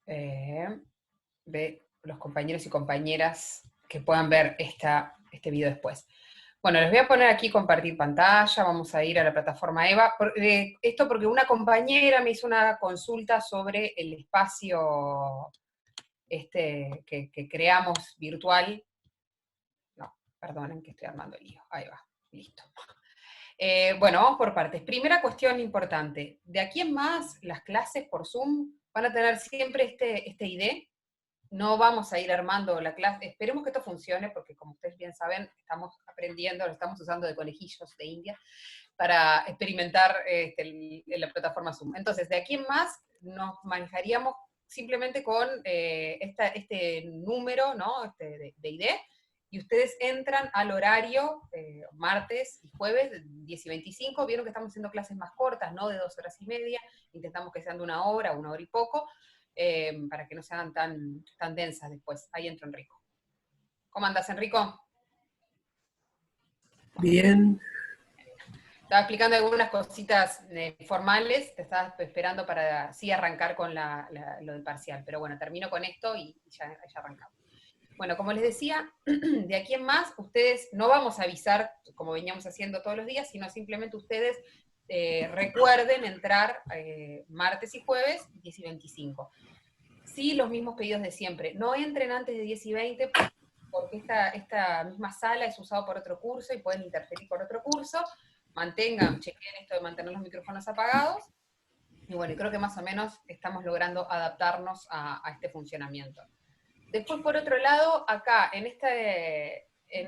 de los compañeros y compañeras que puedan ver este video después. Bueno, les voy a poner aquí compartir pantalla, vamos a ir a la plataforma EVA. Esto porque una compañera me hizo una consulta sobre el espacio que creamos virtual. No, perdonen que estoy armando el lío. Ahí va, listo. Bueno, vamos por partes. Primera cuestión importante. De aquí en más, las clases por Zoom van a tener siempre este ID. No vamos a ir armando la clase. Esperemos que esto funcione, porque como ustedes bien saben, estamos aprendiendo, lo estamos usando de conejillos de India para experimentar en la plataforma Zoom. Entonces, de aquí en más, nos manejaríamos simplemente con este número, ¿no? De ID, y ustedes entran al horario, martes y jueves, 10:25, vieron que estamos haciendo clases más cortas, no de 2 horas y media, intentamos que sean de 1 hora, 1 hora y poco, para que no se hagan tan densas después. Ahí entra Enrico. ¿Cómo andás, Enrico? Bien. Estaba explicando algunas cositas formales, te estaba esperando para sí arrancar con lo del parcial, pero bueno, termino con esto y ya arrancamos. Bueno, como les decía, de aquí en más, ustedes no vamos a avisar, como veníamos haciendo todos los días, sino simplemente ustedes recuerden entrar martes y jueves, 10:25. Sí, los mismos pedidos de siempre. No entren antes de 10:20, porque esta misma sala es usada por otro curso y pueden interferir por otro curso. Chequen esto de mantener los micrófonos apagados. Y bueno, creo que más o menos estamos logrando adaptarnos a este funcionamiento. Después, por otro lado, acá, en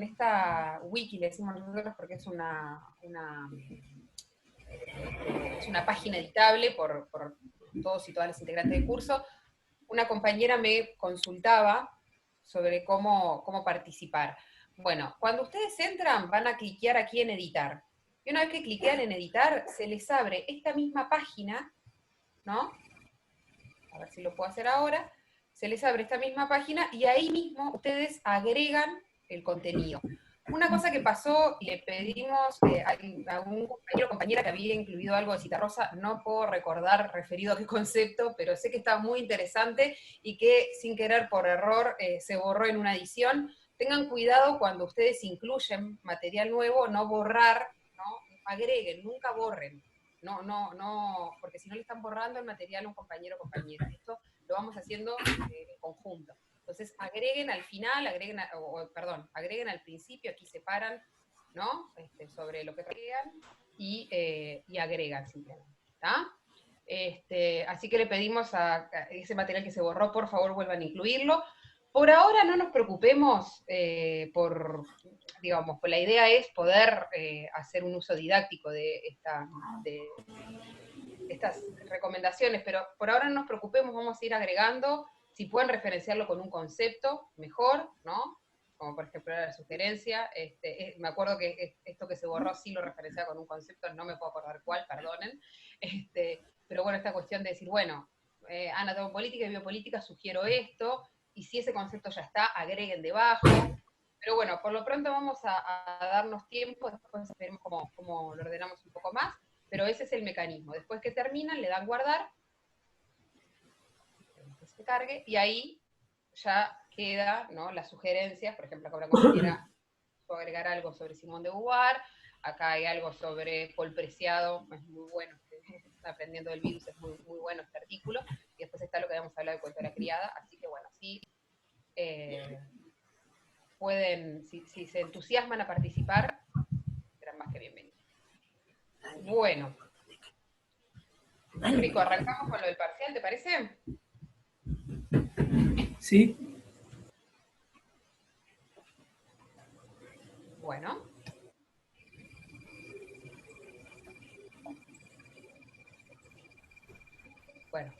esta wiki, le decimos nosotros porque es una página editable por todos y todas las integrantes del curso, una compañera me consultaba sobre cómo participar. Bueno, cuando ustedes entran, van a cliquear aquí en editar. Y una vez que cliquean en editar, se les abre esta misma página, ¿no? A ver si lo puedo hacer ahora. Se les abre esta misma página y ahí mismo ustedes agregan el contenido. Una cosa que pasó, y le pedimos a un compañero o compañera que había incluido algo de Citarrosa, no puedo recordar referido a qué concepto, pero sé que está muy interesante y que sin querer por error se borró en una edición. Tengan cuidado cuando ustedes incluyen material nuevo, no borrar, ¿no? Agreguen, nunca borren. No, porque si no le están borrando el material a un compañero o compañera. Esto lo vamos haciendo en conjunto. Entonces, agreguen al final, agreguen al principio, aquí separan, ¿no? Sobre lo que agregan y agregan simplemente, ¿está? Así que le pedimos a ese material que se borró, por favor vuelvan a incluirlo. Por ahora no nos preocupemos digamos, pues la idea es poder hacer un uso didáctico de estas recomendaciones, pero por ahora no nos preocupemos, vamos a ir agregando. Si pueden referenciarlo con un concepto, mejor, ¿no? Como por ejemplo la sugerencia, me acuerdo que esto que se borró sí lo referenciaba con un concepto, no me puedo acordar cuál, perdonen, pero bueno, esta cuestión de decir, bueno, anatomopolítica y biopolítica sugiero esto, y si ese concepto ya está, agreguen debajo. Pero bueno, por lo pronto vamos a darnos tiempo, después veremos cómo lo ordenamos un poco más, pero ese es el mecanismo. Después que terminan, le dan guardar, que se cargue, y ahí ya queda, ¿no? Las sugerencias, por ejemplo, acá una compañera puede agregar algo sobre Simón de Beauvoir, acá hay algo sobre Paul Preciado, es muy bueno, aprendiendo del virus, es muy, muy bueno este artículo, y después está lo que habíamos hablado de cuento de la criada, así que bueno, sí, pueden, si se entusiasman a participar, serán más que bienvenidos. Bueno, Rico, arrancamos con lo del parcial, ¿te parece? Sí. Bueno. Bueno.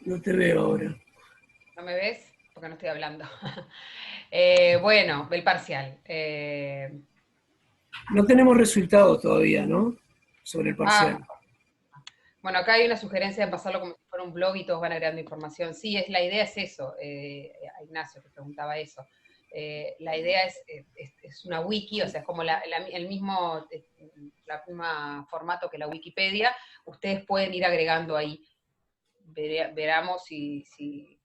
No te veo ahora. ¿No me ves? Porque no estoy hablando. Bueno, del parcial. No tenemos resultados todavía, ¿no? Sobre el parcial. Bueno, acá hay una sugerencia de pasarlo como si fuera un blog y todos van agregando información. Sí, la idea es eso. A Ignacio que preguntaba eso. La idea es una wiki, o sea, es como el mismo formato que la Wikipedia. Ustedes pueden ir agregando ahí. Veramos si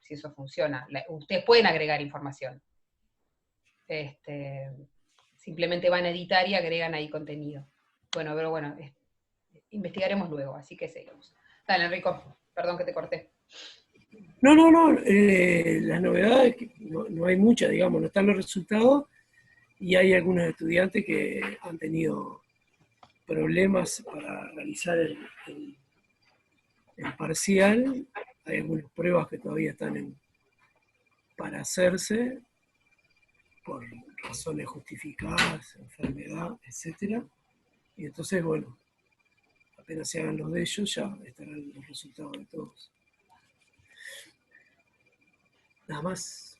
eso funciona. Ustedes pueden agregar información. Simplemente van a editar y agregan ahí contenido. Bueno, pero bueno, investigaremos luego, así que seguimos. Dale, Enrico, perdón que te corté. No, las novedades, no hay muchas, digamos, no están los resultados, y hay algunos estudiantes que han tenido problemas para realizar el parcial. Hay algunas pruebas que todavía están para hacerse, por razones justificadas, enfermedad, etcétera. Y entonces, bueno, apenas se hagan los de ellos, ya estarán los resultados de todos. Nada más.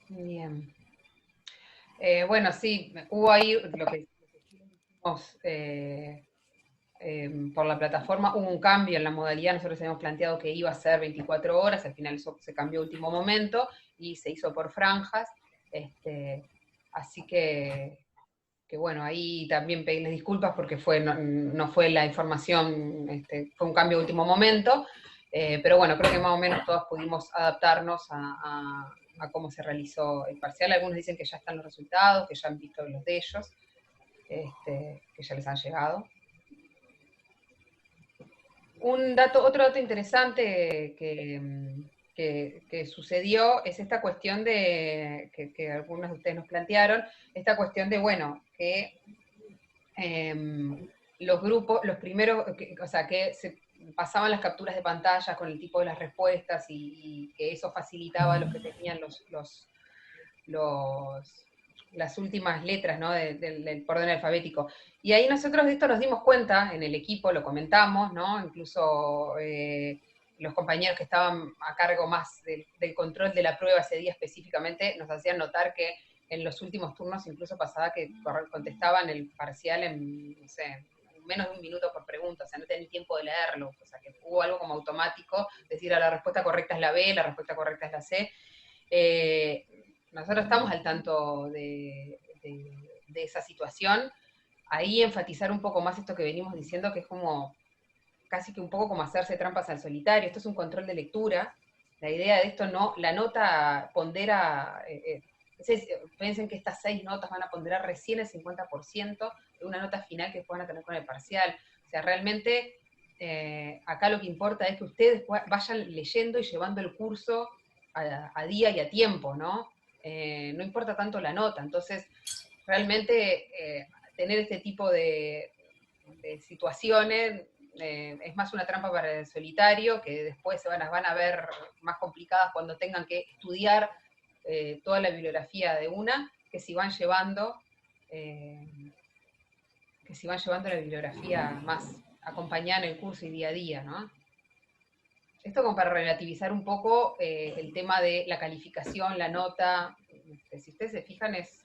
Bien. Bueno, sí, hubo ahí lo que hicimos por la plataforma, hubo un cambio en la modalidad. Nosotros habíamos planteado que iba a ser 24 horas, al final eso se cambió a último momento y se hizo por franjas. Así que bueno, ahí también pedirles disculpas porque no fue la información, fue un cambio de último momento, pero bueno, creo que más o menos todos pudimos adaptarnos a cómo se realizó el parcial. Algunos dicen que ya están los resultados, que ya han visto los de ellos, que ya les han llegado. Otro dato interesante que sucedió es esta cuestión que algunos de ustedes nos plantearon, esta cuestión de, bueno, que los grupos, los primeros, o sea, que se pasaban las capturas de pantalla con el tipo de las respuestas y que eso facilitaba a los que tenían las últimas letras, ¿no? del orden alfabético. Y ahí nosotros de esto nos dimos cuenta, en el equipo lo comentamos, ¿no? Incluso los compañeros que estaban a cargo más del control de la prueba ese día específicamente, nos hacían notar que en los últimos turnos incluso pasaba que contestaban el parcial en, no sé, menos de un minuto por pregunta, o sea, no tenían tiempo de leerlo, o sea, que hubo algo como automático, decir, la respuesta correcta es la B, la respuesta correcta es la C. Nosotros estamos al tanto de esa situación. Ahí enfatizar un poco más esto que venimos diciendo, que es como casi que un poco como hacerse trampas al solitario. Esto es un control de lectura. La idea de esto no, la nota pondera, piensen que estas 6 notas van a ponderar recién el 50% de una nota final que puedan tener con el parcial. O sea, realmente acá lo que importa es que ustedes vayan leyendo y llevando el curso a día y a tiempo, ¿no? No importa tanto la nota. Entonces, realmente tener este tipo de situaciones es más una trampa para el solitario, que después van a ver más complicadas cuando tengan que estudiar toda la bibliografía de una, que si van llevando la bibliografía más acompañada en el curso y día a día, ¿no? Esto como para relativizar un poco el tema de la calificación, la nota. Si ustedes se fijan, es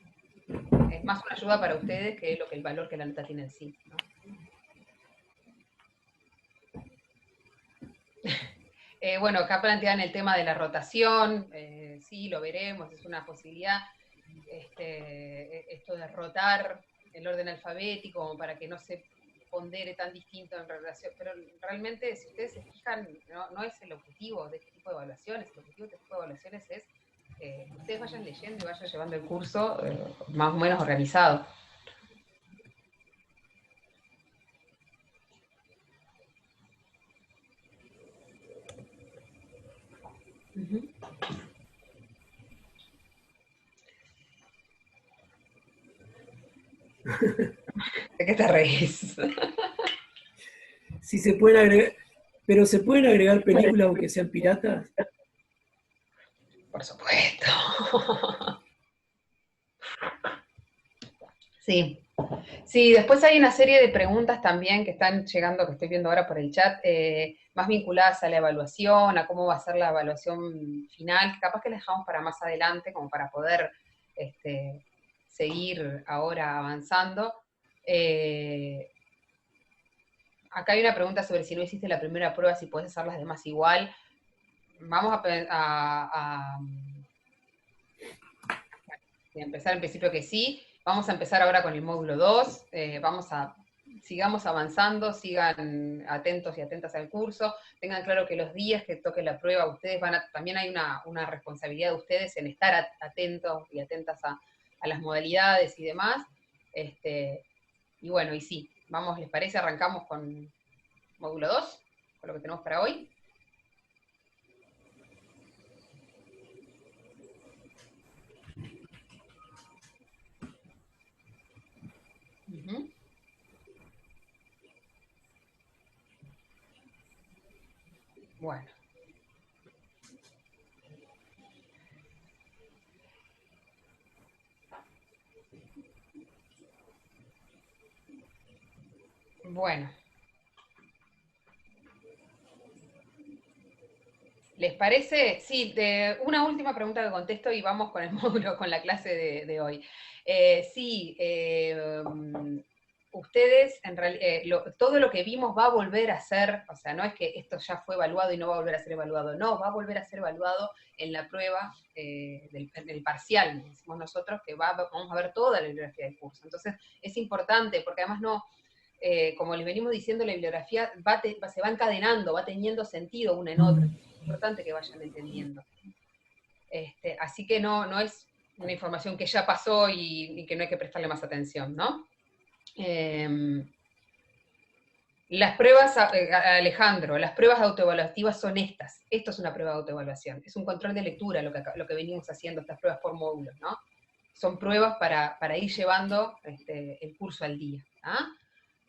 más una ayuda para ustedes que el valor que la nota tiene en sí, ¿no? Bueno, acá plantean el tema de la rotación, sí, lo veremos, es una posibilidad, esto de rotar el orden alfabético como para que no se pondere tan distinto en relación, pero realmente, si ustedes se fijan, no es el objetivo de este tipo de evaluaciones. El objetivo de este tipo de evaluaciones es que ustedes vayan leyendo y vayan llevando el curso más o menos organizado. ¿De qué te reís? Sí, se pueden agregar, pero ¿se pueden agregar películas aunque sean piratas? Por supuesto. Sí. Sí, después hay una serie de preguntas también que están llegando, que estoy viendo ahora por el chat, más vinculadas a la evaluación, a cómo va a ser la evaluación final, que capaz que la dejamos para más adelante, como para poder seguir ahora avanzando. Acá hay una pregunta sobre si no hiciste la primera prueba, si puedes hacer las demás igual. Vamos empezar en principio que sí. Vamos a empezar ahora con el módulo 2. Sigamos avanzando, sigan atentos y atentas al curso. Tengan claro que los días que toque la prueba, ustedes también hay una responsabilidad de ustedes en estar atentos y atentas a las modalidades y demás. Y bueno, y sí, vamos, ¿les parece? Arrancamos con módulo 2, con lo que tenemos para hoy. Bueno. Bueno. ¿Les parece? Sí, una última pregunta que contesto y vamos con el módulo, con la clase de hoy. Ustedes, en realidad, todo lo que vimos va a volver a ser, o sea, no es que esto ya fue evaluado y no va a volver a ser evaluado, no, va a volver a ser evaluado en la prueba del parcial, decimos nosotros, que vamos a ver toda la bibliografía del curso. Entonces, es importante, porque además no... como les venimos diciendo, la bibliografía se va encadenando, va teniendo sentido una en otra. Es importante que vayan entendiendo. Así que no es una información que ya pasó y que no hay que prestarle más atención, ¿no? Las pruebas, Alejandro, las pruebas autoevaluativas son estas. Esto es una prueba de autoevaluación. Es un control de lectura lo que venimos haciendo, estas pruebas por módulos, ¿no? Son pruebas para ir llevando el curso al día. ¿Ah?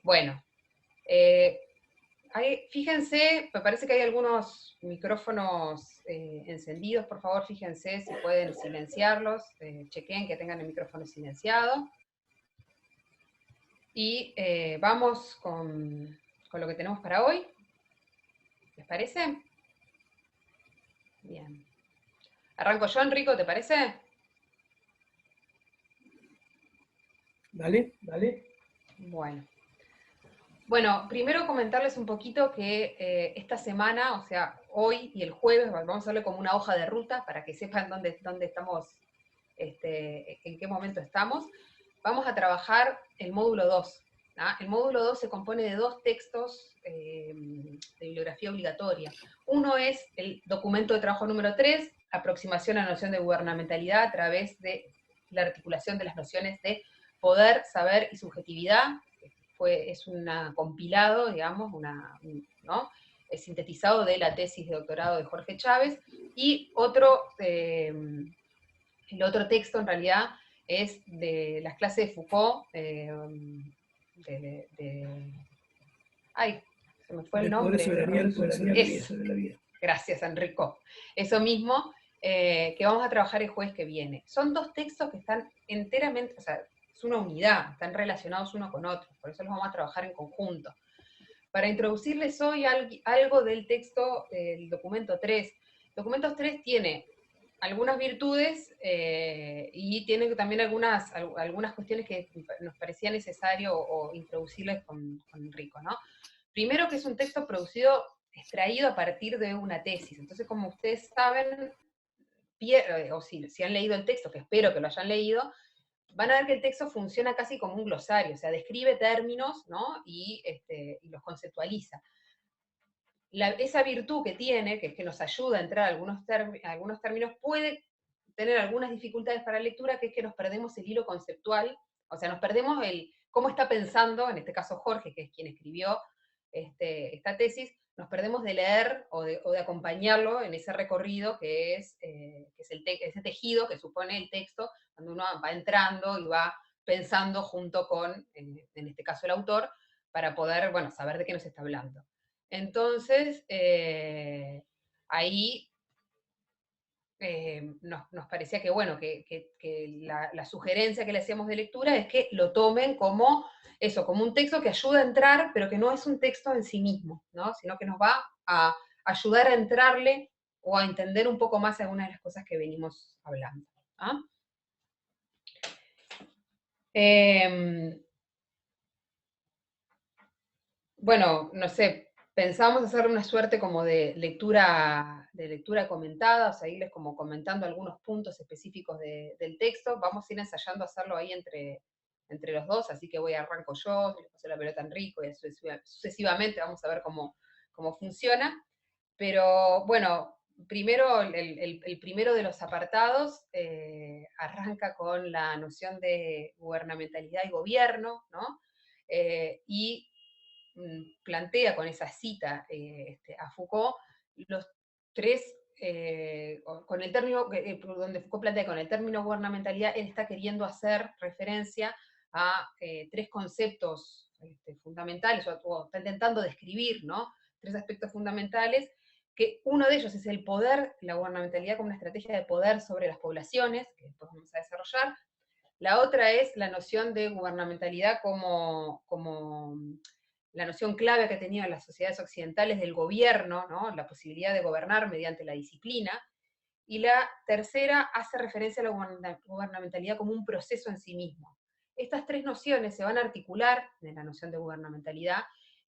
Bueno, fíjense, me parece que hay algunos micrófonos encendidos, por favor, fíjense si pueden silenciarlos, chequen que tengan el micrófono silenciado. Y vamos con lo que tenemos para hoy. ¿Les parece? Bien. ¿Arranco yo, Enrico, te parece? Dale, dale. Bueno, primero comentarles un poquito que esta semana, o sea, hoy y el jueves, vamos a hacerle como una hoja de ruta para que sepan dónde estamos, en qué momento estamos. Vamos a trabajar el módulo 2. ¿Ah? El módulo 2 se compone de 2 textos de bibliografía obligatoria. Uno es el documento de trabajo número 3, aproximación a la noción de gubernamentalidad a través de la articulación de las nociones de poder, saber y subjetividad. Es un compilado, digamos, ¿no? Es sintetizado de la tesis de doctorado de Jorge Chávez. Y el otro texto, en realidad, es de las clases de Foucault, ay, se me fue el nombre. Gracias, Enrico. Eso mismo, que vamos a trabajar el jueves que viene. Son 2 textos que están enteramente, o sea, es una unidad, están relacionados uno con otro, por eso los vamos a trabajar en conjunto. Para introducirles hoy algo del texto del documento 3. El documento 3 tiene algunas virtudes y tiene también algunas cuestiones que nos parecía necesario o introducirles con Enrico, ¿no? Primero, que es un texto extraído a partir de una tesis. Entonces, como ustedes saben, o si han leído el texto, que espero que lo hayan leído, van a ver que el texto funciona casi como un glosario, o sea, describe términos, ¿no? y los conceptualiza. Esa virtud que tiene, que es que nos ayuda a entrar a algunos términos, puede tener algunas dificultades para la lectura, que es que nos perdemos el hilo conceptual, o sea, nos perdemos cómo está pensando, en este caso Jorge, que es quien escribió esta tesis, nos perdemos de leer o de acompañarlo en ese recorrido que es ese tejido que supone el texto, cuando uno va entrando y va pensando junto con, en este caso el autor, para poder, bueno, saber de qué nos está hablando. Entonces, ahí nos parecía que, bueno, que la sugerencia que le hacíamos de lectura es que lo tomen como eso, como un texto que ayuda a entrar, pero que no es un texto en sí mismo, ¿no? Sino que nos va a ayudar a entrarle o a entender un poco más algunas de las cosas que venimos hablando. ¿Ah? Bueno, no sé, Pensamos hacer una suerte como de lectura comentada, o sea, irles como comentando algunos puntos específicos del texto. Vamos a ir ensayando a hacerlo ahí entre los dos, así que arranco yo, le paso la pelota a Enrico, y sucesivamente vamos a ver cómo funciona. Pero bueno, primero, el primero de los apartados arranca con la noción de gubernamentalidad y gobierno, ¿no? Y plantea con esa cita a Foucault los tres, con el término, donde Foucault plantea con el término gubernamentalidad, él está queriendo hacer referencia a tres conceptos fundamentales, o está intentando describir, ¿no? Tres aspectos fundamentales, que uno de ellos es el poder, la gubernamentalidad como una estrategia de poder sobre las poblaciones, que después vamos a desarrollar. La otra es la noción de gubernamentalidad como la noción clave que tenían las sociedades occidentales del gobierno, ¿no? La posibilidad de gobernar mediante la disciplina. Y la tercera hace referencia a la gubernamentalidad como un proceso en sí mismo. Estas tres nociones se van a articular en la noción de gubernamentalidad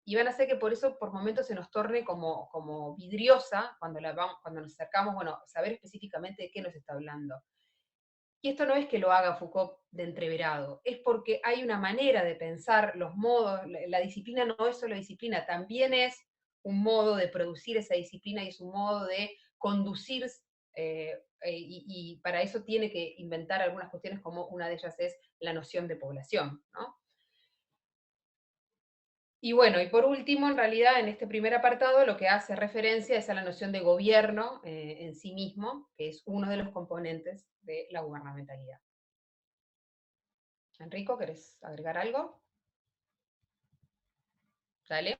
y van a hacer que por eso por momentos se nos torne como vidriosa cuando nos acercamos, saber específicamente de qué nos está hablando. Y esto no es que lo haga Foucault de entreverado, es porque hay una manera de pensar los modos, la disciplina no es solo disciplina, también es un modo de producir esa disciplina y es un modo de conducir, y para eso tiene que inventar algunas cuestiones, como una de ellas es la noción de población, ¿no? Y bueno, y por último, en realidad, en este primer apartado, lo que hace referencia es a la noción de gobierno en sí mismo, que es uno de los componentes de la gubernamentalidad. Enrico, ¿querés agregar algo? Dale.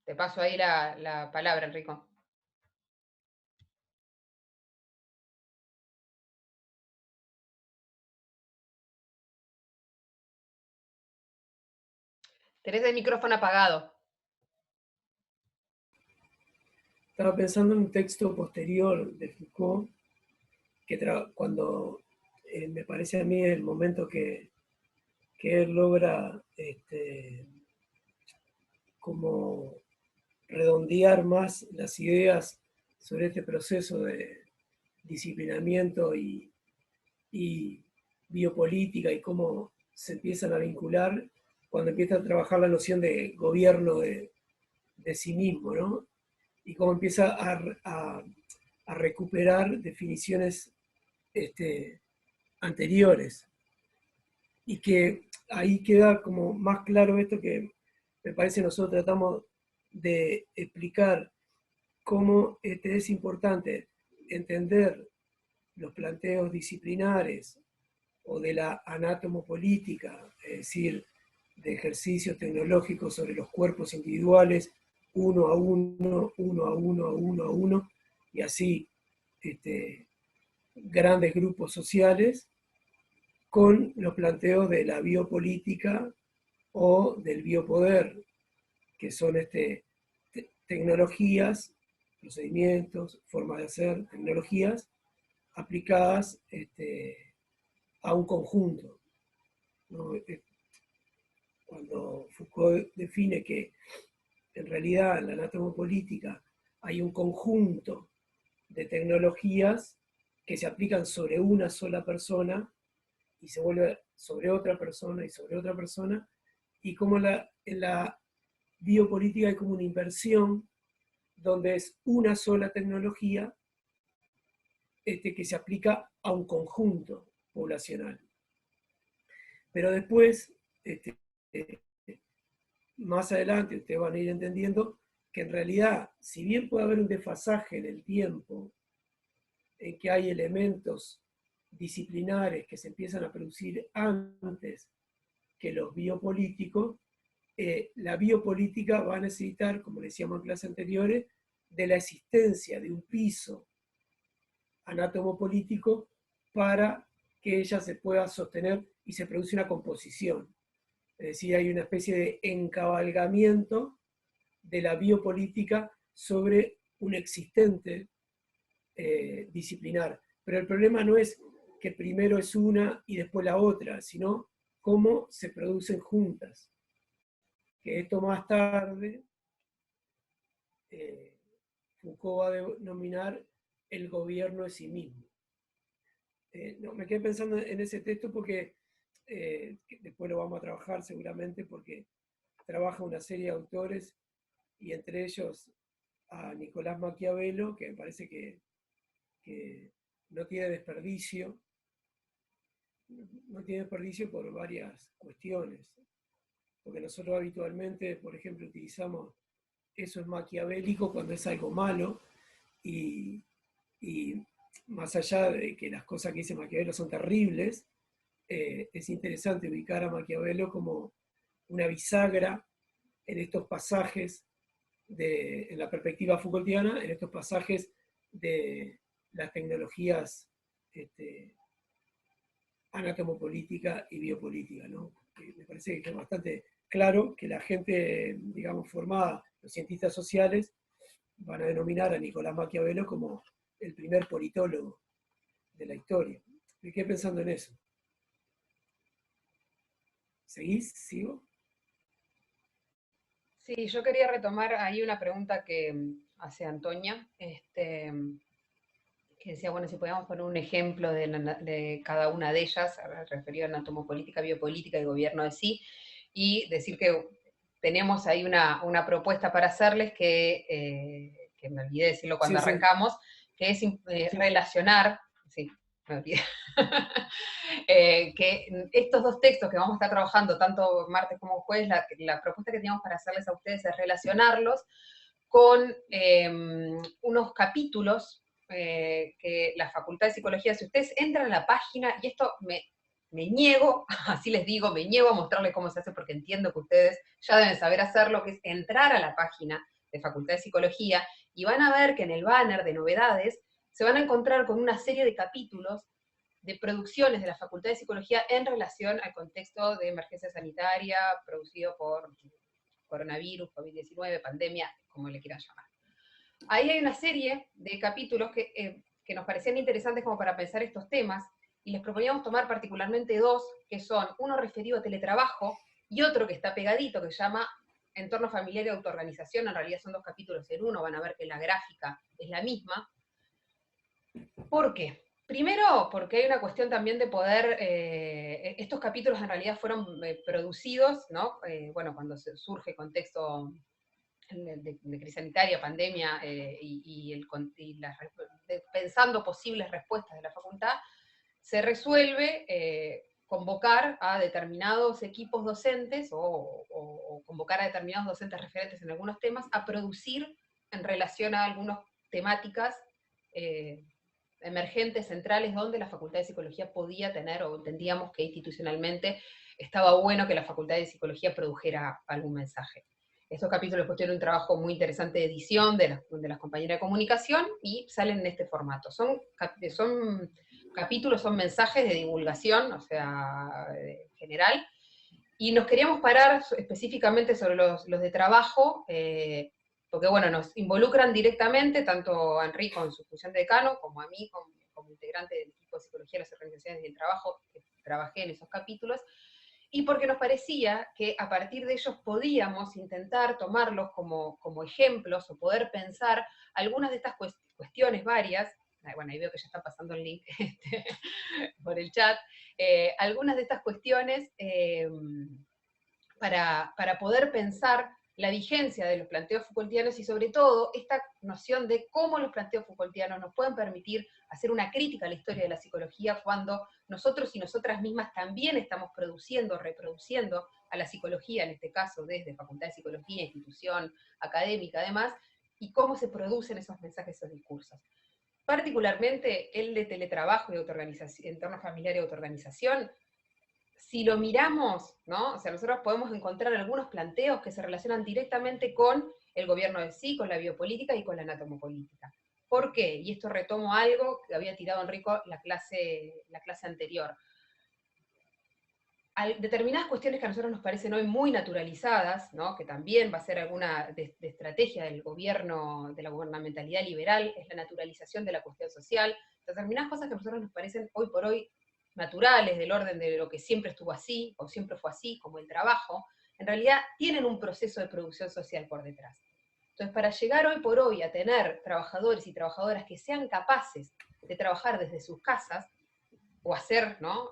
Te paso ahí la palabra, Enrico. Tenés el micrófono apagado. Estaba pensando en un texto posterior de Foucault, que cuando me parece a mí el momento que él logra como redondear más las ideas sobre este proceso de disciplinamiento y biopolítica y cómo se empiezan a vincular cuando empieza a trabajar la noción de gobierno de sí mismo, ¿no? Y cómo empieza a recuperar definiciones anteriores. Y que ahí queda como más claro esto que me parece nosotros tratamos de explicar cómo es importante entender los planteos disciplinares o de la anatomopolítica, es decir, de ejercicios tecnológicos sobre los cuerpos individuales, uno a uno, uno a uno, a uno a uno, y así grandes grupos sociales, con los planteos de la biopolítica o del biopoder, que son tecnologías, procedimientos, formas de hacer, tecnologías aplicadas a un conjunto, ¿no? Cuando Foucault define que en realidad en la anatomopolítica hay un conjunto de tecnologías que se aplican sobre una sola persona y se vuelve sobre otra persona y sobre otra persona, y como en la biopolítica hay como una inversión donde es una sola tecnología que se aplica a un conjunto poblacional. Pero después, más adelante, ustedes van a ir entendiendo que en realidad, si bien puede haber un desfasaje en el tiempo, en que hay elementos disciplinares que se empiezan a producir antes que los biopolíticos, la biopolítica va a necesitar, como decíamos en clases anteriores, de la existencia de un piso anatomopolítico para que ella se pueda sostener y se produce una composición. Es decir, hay una especie de encabalgamiento de la biopolítica sobre un existente disciplinar. Pero el problema no es que primero es una y después la otra, sino cómo se producen juntas. Que esto más tarde Foucault va a denominar el gobierno de sí mismo. No, me quedé pensando en ese texto porque después lo vamos a trabajar seguramente, porque trabaja una serie de autores y entre ellos a Nicolás Maquiavelo, que me parece que no tiene desperdicio, por varias cuestiones. Porque nosotros habitualmente, por ejemplo, utilizamos eso es maquiavélico cuando es algo malo, y más allá de que las cosas que dice Maquiavelo son terribles, es interesante ubicar a Maquiavelo como una bisagra en estos pasajes, en la perspectiva Foucaultiana, en estos pasajes de las tecnologías anatomopolítica y biopolítica, ¿no? Me parece que es bastante claro que la gente, digamos, formada, los cientistas sociales, van a denominar a Nicolás Maquiavelo como el primer politólogo de la historia. Me quedé pensando en eso. ¿Seguís? ¿Sigo? Sí, yo quería retomar ahí una pregunta que hace Antonia, que decía, bueno, si podíamos poner un ejemplo de cada una de ellas, referido a anatomopolítica, biopolítica y gobierno de sí, y decir que tenemos ahí una propuesta para hacerles que me olvidé decirlo cuando Sí, sí. arrancamos, que es relacionar, sí, me olvidé, que estos dos textos que vamos a estar trabajando, tanto martes como jueves, la propuesta que teníamos para hacerles a ustedes es relacionarlos con unos capítulos que la Facultad de Psicología, si ustedes entran a la página, y esto me niego, así les digo, me niego a mostrarles cómo se hace porque entiendo que ustedes ya deben saber hacerlo, que es entrar a la página de Facultad de Psicología y van a ver que en el banner de novedades se van a encontrar con una serie de capítulos de producciones de la Facultad de Psicología en relación al contexto de emergencia sanitaria producido por coronavirus, COVID-19, pandemia, como le quieran llamar. Ahí hay una serie de capítulos que nos parecían interesantes como para pensar estos temas, y les proponíamos tomar particularmente dos, que son uno referido a teletrabajo y otro que está pegadito, que se llama Entorno familiar y autoorganización. En realidad son dos capítulos en uno, van a ver que la gráfica es la misma. ¿Por qué? Primero, porque hay una cuestión también de poder, estos capítulos en realidad fueron producidos, ¿no? Bueno, cuando surge el contexto de crisis sanitaria, pandemia, pensando posibles respuestas de la facultad, se resuelve convocar a determinados equipos docentes o convocar a determinados docentes referentes en algunos temas a producir en relación a algunas temáticas emergentes, centrales, donde la Facultad de Psicología podía tener, o entendíamos que institucionalmente estaba bueno que la Facultad de Psicología produjera algún mensaje. Estos capítulos pues tienen un trabajo muy interesante de edición de las compañeras de comunicación y salen en este formato. Son capítulos, son mensajes de divulgación, o sea, general, y nos queríamos parar específicamente sobre los de trabajo, porque bueno, nos involucran directamente, tanto a Enrico en su función de decano, como a mí como integrante del equipo de psicología de las organizaciones del trabajo, que trabajé en esos capítulos, y porque nos parecía que a partir de ellos podíamos intentar tomarlos como ejemplos o poder pensar algunas de estas cuestiones varias. Bueno, ahí veo que ya está pasando el link por el chat, algunas de estas cuestiones para poder pensar la vigencia de los planteos Foucaultianos y sobre todo esta noción de cómo los planteos Foucaultianos nos pueden permitir hacer una crítica a la historia de la psicología cuando nosotros y nosotras mismas también estamos produciendo, reproduciendo a la psicología, en este caso desde Facultad de Psicología, institución académica además, y cómo se producen esos mensajes, esos discursos. Particularmente el de teletrabajo y autoorganización, entorno familiar y autoorganización, si lo miramos, ¿no? O sea, nosotros podemos encontrar algunos planteos que se relacionan directamente con el gobierno de sí, con la biopolítica y con la anatomopolítica. ¿Por qué? Y esto retomo algo que había tirado Enrico la clase anterior. Determinadas cuestiones que a nosotros nos parecen hoy muy naturalizadas, ¿no? Que también va a ser alguna de estrategia del gobierno, de la gubernamentalidad liberal, es la naturalización de la cuestión social. determinadas cosas que a nosotros nos parecen hoy por hoy naturales, del orden de lo que siempre estuvo así, o siempre fue así, como el trabajo, en realidad tienen un proceso de producción social por detrás. Entonces, para llegar hoy por hoy a tener trabajadores y trabajadoras que sean capaces de trabajar desde sus casas, o hacer, ¿no?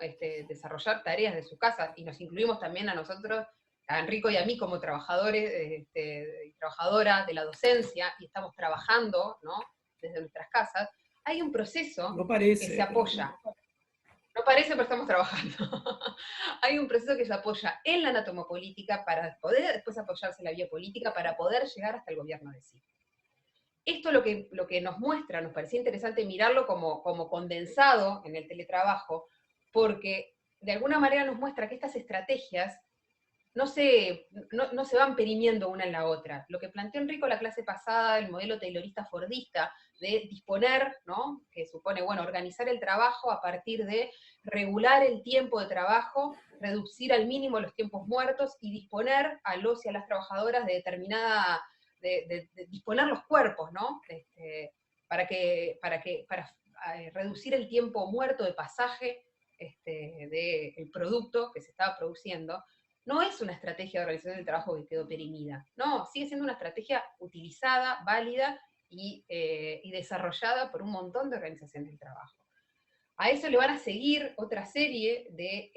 Desarrollar tareas de sus casas, y nos incluimos también a nosotros, a Enrico y a mí como trabajadores y trabajadoras de la docencia, y estamos trabajando, ¿no? Desde nuestras casas, hay un proceso No que se parece, pero apoya. No parece, pero estamos trabajando. Hay un proceso que se apoya en la anatomopolítica para poder después apoyarse en la vía política para poder llegar hasta el gobierno de sí. Esto lo que nos muestra, nos parecía interesante mirarlo como condensado en el teletrabajo, porque de alguna manera nos muestra que estas estrategias no se van perimiendo una en la otra. Lo que planteó Enrico la clase pasada, el modelo taylorista-fordista, de disponer, ¿no? Que supone, bueno, organizar el trabajo a partir de regular el tiempo de trabajo, reducir al mínimo los tiempos muertos y disponer a los y a las trabajadoras de determinada, de disponer los cuerpos, ¿no? Para reducir el tiempo muerto de pasaje del producto que se estaba produciendo, no es una estrategia de organización del trabajo que quedó perimida. No, sigue siendo una estrategia utilizada, válida y desarrollada por un montón de organizaciones del trabajo. A eso le van a seguir otra serie de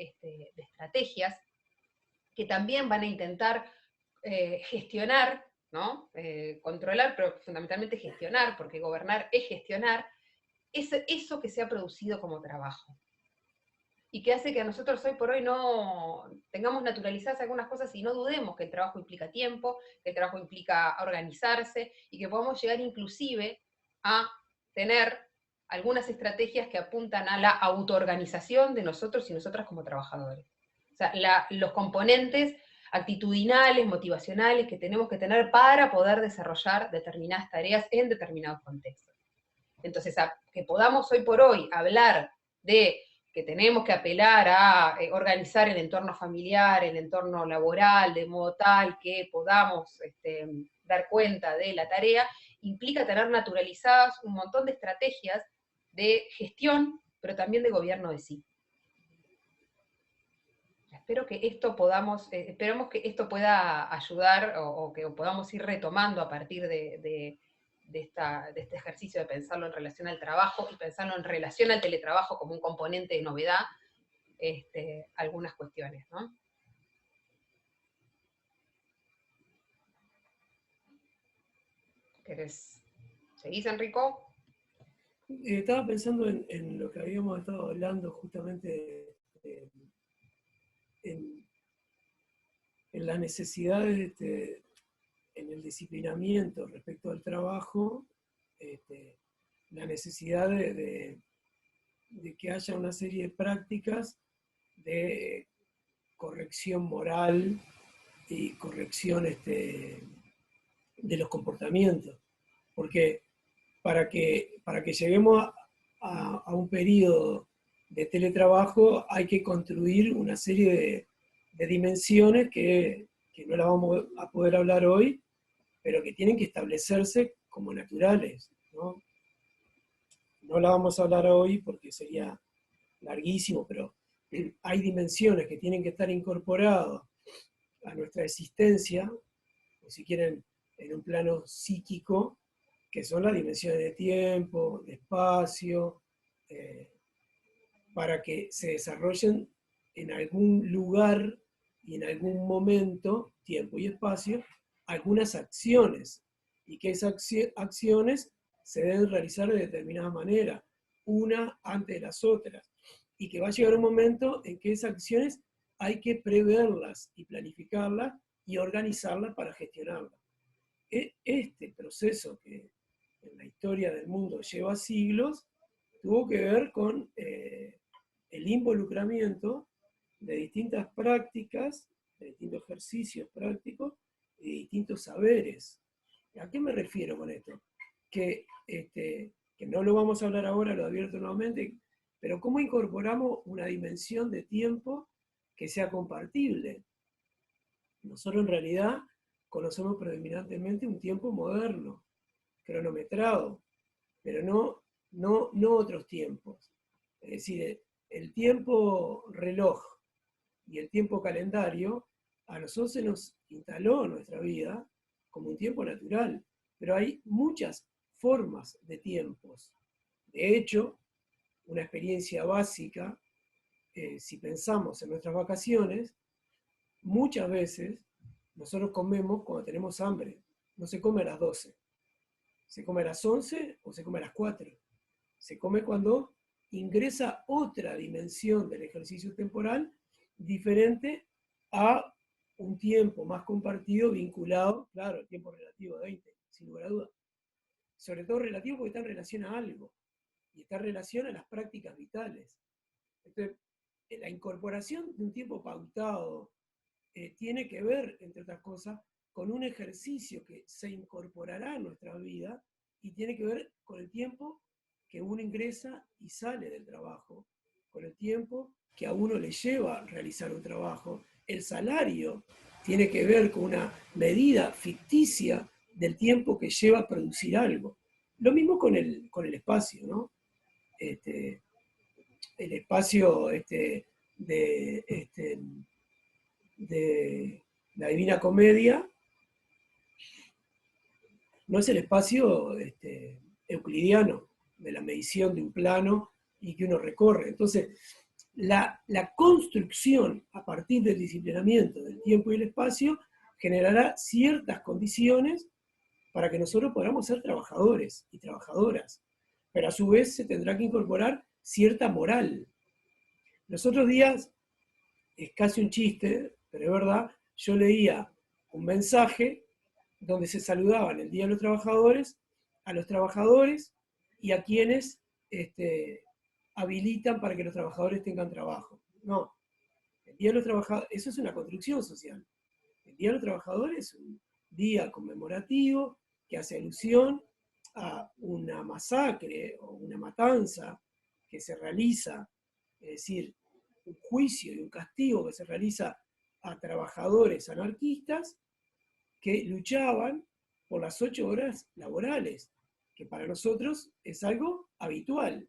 estrategias que también van a intentar gestionar, ¿no? Controlar, pero fundamentalmente gestionar, porque gobernar es gestionar, eso que se ha producido como trabajo y que hace que a nosotros hoy por hoy no tengamos naturalizadas algunas cosas y no dudemos que el trabajo implica tiempo, que el trabajo implica organizarse, y que podamos llegar inclusive a tener algunas estrategias que apuntan a la autoorganización de nosotros y nosotras como trabajadores. O sea, los componentes actitudinales, motivacionales que tenemos que tener para poder desarrollar determinadas tareas en determinados contextos. Entonces, que podamos hoy por hoy hablar de que tenemos que apelar a organizar el entorno familiar, el entorno laboral, de modo tal que podamos dar cuenta de la tarea, implica tener naturalizadas un montón de estrategias de gestión, pero también de gobierno de sí. Espero que esto esperemos que esto pueda ayudar o que podamos ir retomando a partir de este ejercicio de pensarlo en relación al trabajo y pensarlo en relación al teletrabajo como un componente de novedad, algunas cuestiones, ¿no? ¿Seguís, Enrico? estaba pensando en lo que habíamos estado hablando justamente en, en las necesidades, en el disciplinamiento respecto al trabajo, la necesidad de que haya una serie de prácticas de corrección moral y corrección de los comportamientos. Porque para que lleguemos a un periodo de teletrabajo hay que construir una serie de dimensiones que no las vamos a poder hablar hoy, pero que tienen que establecerse como naturales, ¿no? No la vamos a hablar hoy porque sería larguísimo, pero hay dimensiones que tienen que estar incorporadas a nuestra existencia, o si quieren, en un plano psíquico, que son las dimensiones de tiempo, de espacio, para que se desarrollen en algún lugar y en algún momento, tiempo y espacio, algunas acciones, y que esas acciones se deben realizar de determinada manera, una antes de las otras, y que va a llegar un momento en que esas acciones hay que preverlas y planificarlas y organizarlas para gestionarlas. Este proceso que en la historia del mundo lleva siglos, tuvo que ver con el involucramiento de distintas prácticas, de distintos ejercicios prácticos y de distintos saberes. ¿A qué me refiero con esto? Que no lo vamos a hablar ahora, lo advierto nuevamente, pero cómo incorporamos una dimensión de tiempo que sea compartible. Nosotros en realidad conocemos predominantemente un tiempo moderno, cronometrado, pero no no otros tiempos. Es decir, el tiempo reloj y el tiempo calendario a nosotros se nos instaló en nuestra vida como un tiempo natural, pero hay muchas formas de tiempos. De hecho, una experiencia básica, si pensamos en nuestras vacaciones, muchas veces nosotros comemos cuando tenemos hambre. No se come a las 12, se come a las 11 o se come a las 4. Se come cuando ingresa otra dimensión del ejercicio temporal diferente a un tiempo más compartido, vinculado, claro, al tiempo relativo de 20, sin lugar a duda. Sobre todo relativo porque está en relación a algo, y está en relación a las prácticas vitales. Entonces, la incorporación de un tiempo pautado tiene que ver, entre otras cosas, con un ejercicio que se incorporará a nuestra vida y tiene que ver con el tiempo que uno ingresa y sale del trabajo, con el tiempo que a uno le lleva a realizar un trabajo. El salario tiene que ver con una medida ficticia del tiempo que lleva a producir algo. Lo mismo con el espacio, ¿no? El espacio de la Divina Comedia no es el espacio euclidiano de la medición de un plano y que uno recorre. Entonces, la construcción a partir del disciplinamiento del tiempo y el espacio generará ciertas condiciones para que nosotros podamos ser trabajadores y trabajadoras, pero a su vez se tendrá que incorporar cierta moral. Los otros días, es casi un chiste, pero es verdad, yo leía un mensaje donde se saludaban el Día de los Trabajadores a los trabajadores y a quienes habilitan para que los trabajadores tengan trabajo. No, el Día de los Trabajadores, eso es una construcción social. El Día de los Trabajadores es un día conmemorativo que hace alusión a una masacre o una matanza que se realiza, es decir, un juicio y un castigo que se realiza a trabajadores anarquistas que luchaban por las 8 horas laborales, que para nosotros es algo habitual.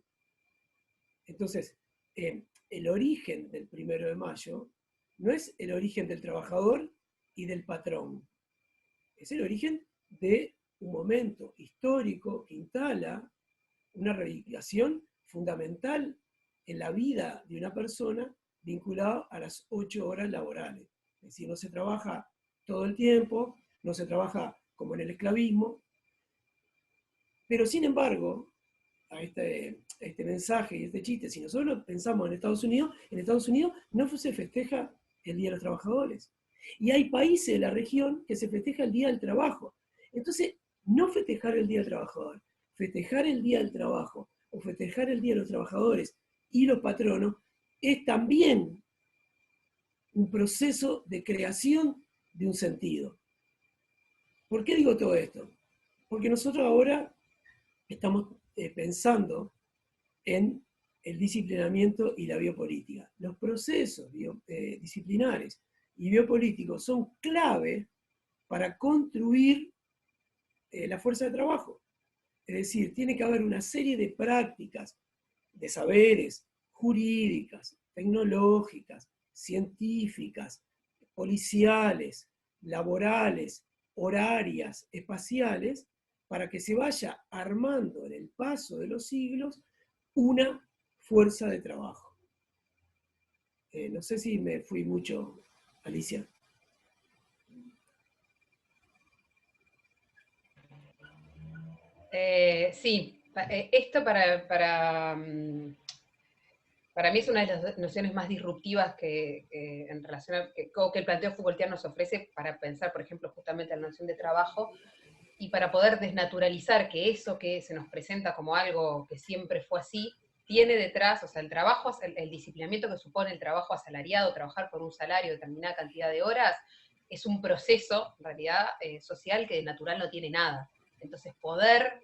Entonces, el origen del 1 de Mayo no es el origen del trabajador y del patrón, es el origen de un momento histórico que instala una reivindicación fundamental en la vida de una persona vinculada a las 8 horas laborales. Es decir, no se trabaja todo el tiempo, no se trabaja como en el esclavismo, pero sin embargo, a este mensaje y este chiste, si nosotros pensamos en Estados Unidos no se festeja el Día de los Trabajadores. Y hay países de la región que se festeja el Día del Trabajo. Entonces, no festejar el Día del Trabajador, festejar el Día del Trabajo o festejar el Día de los Trabajadores y los patronos es también un proceso de creación de un sentido. ¿Por qué digo todo esto? Porque nosotros ahora estamos pensando en el disciplinamiento y la biopolítica. Los procesos disciplinares y biopolíticos son clave para construir la fuerza de trabajo. Es decir, tiene que haber una serie de prácticas, de saberes jurídicas, tecnológicas, científicas, policiales, laborales, horarias, espaciales, para que se vaya armando en el paso de los siglos una fuerza de trabajo. No sé si me fui mucho, Alicia. Sí, esto para mí es una de las nociones más disruptivas que en relación a que el planteo Foucaultiano nos ofrece para pensar, por ejemplo, justamente la noción de trabajo y para poder desnaturalizar que eso que se nos presenta como algo que siempre fue así, tiene detrás, o sea, el trabajo, el disciplinamiento que supone el trabajo asalariado, trabajar por un salario de determinada cantidad de horas, es un proceso, en realidad, social que de natural no tiene nada. Entonces, poder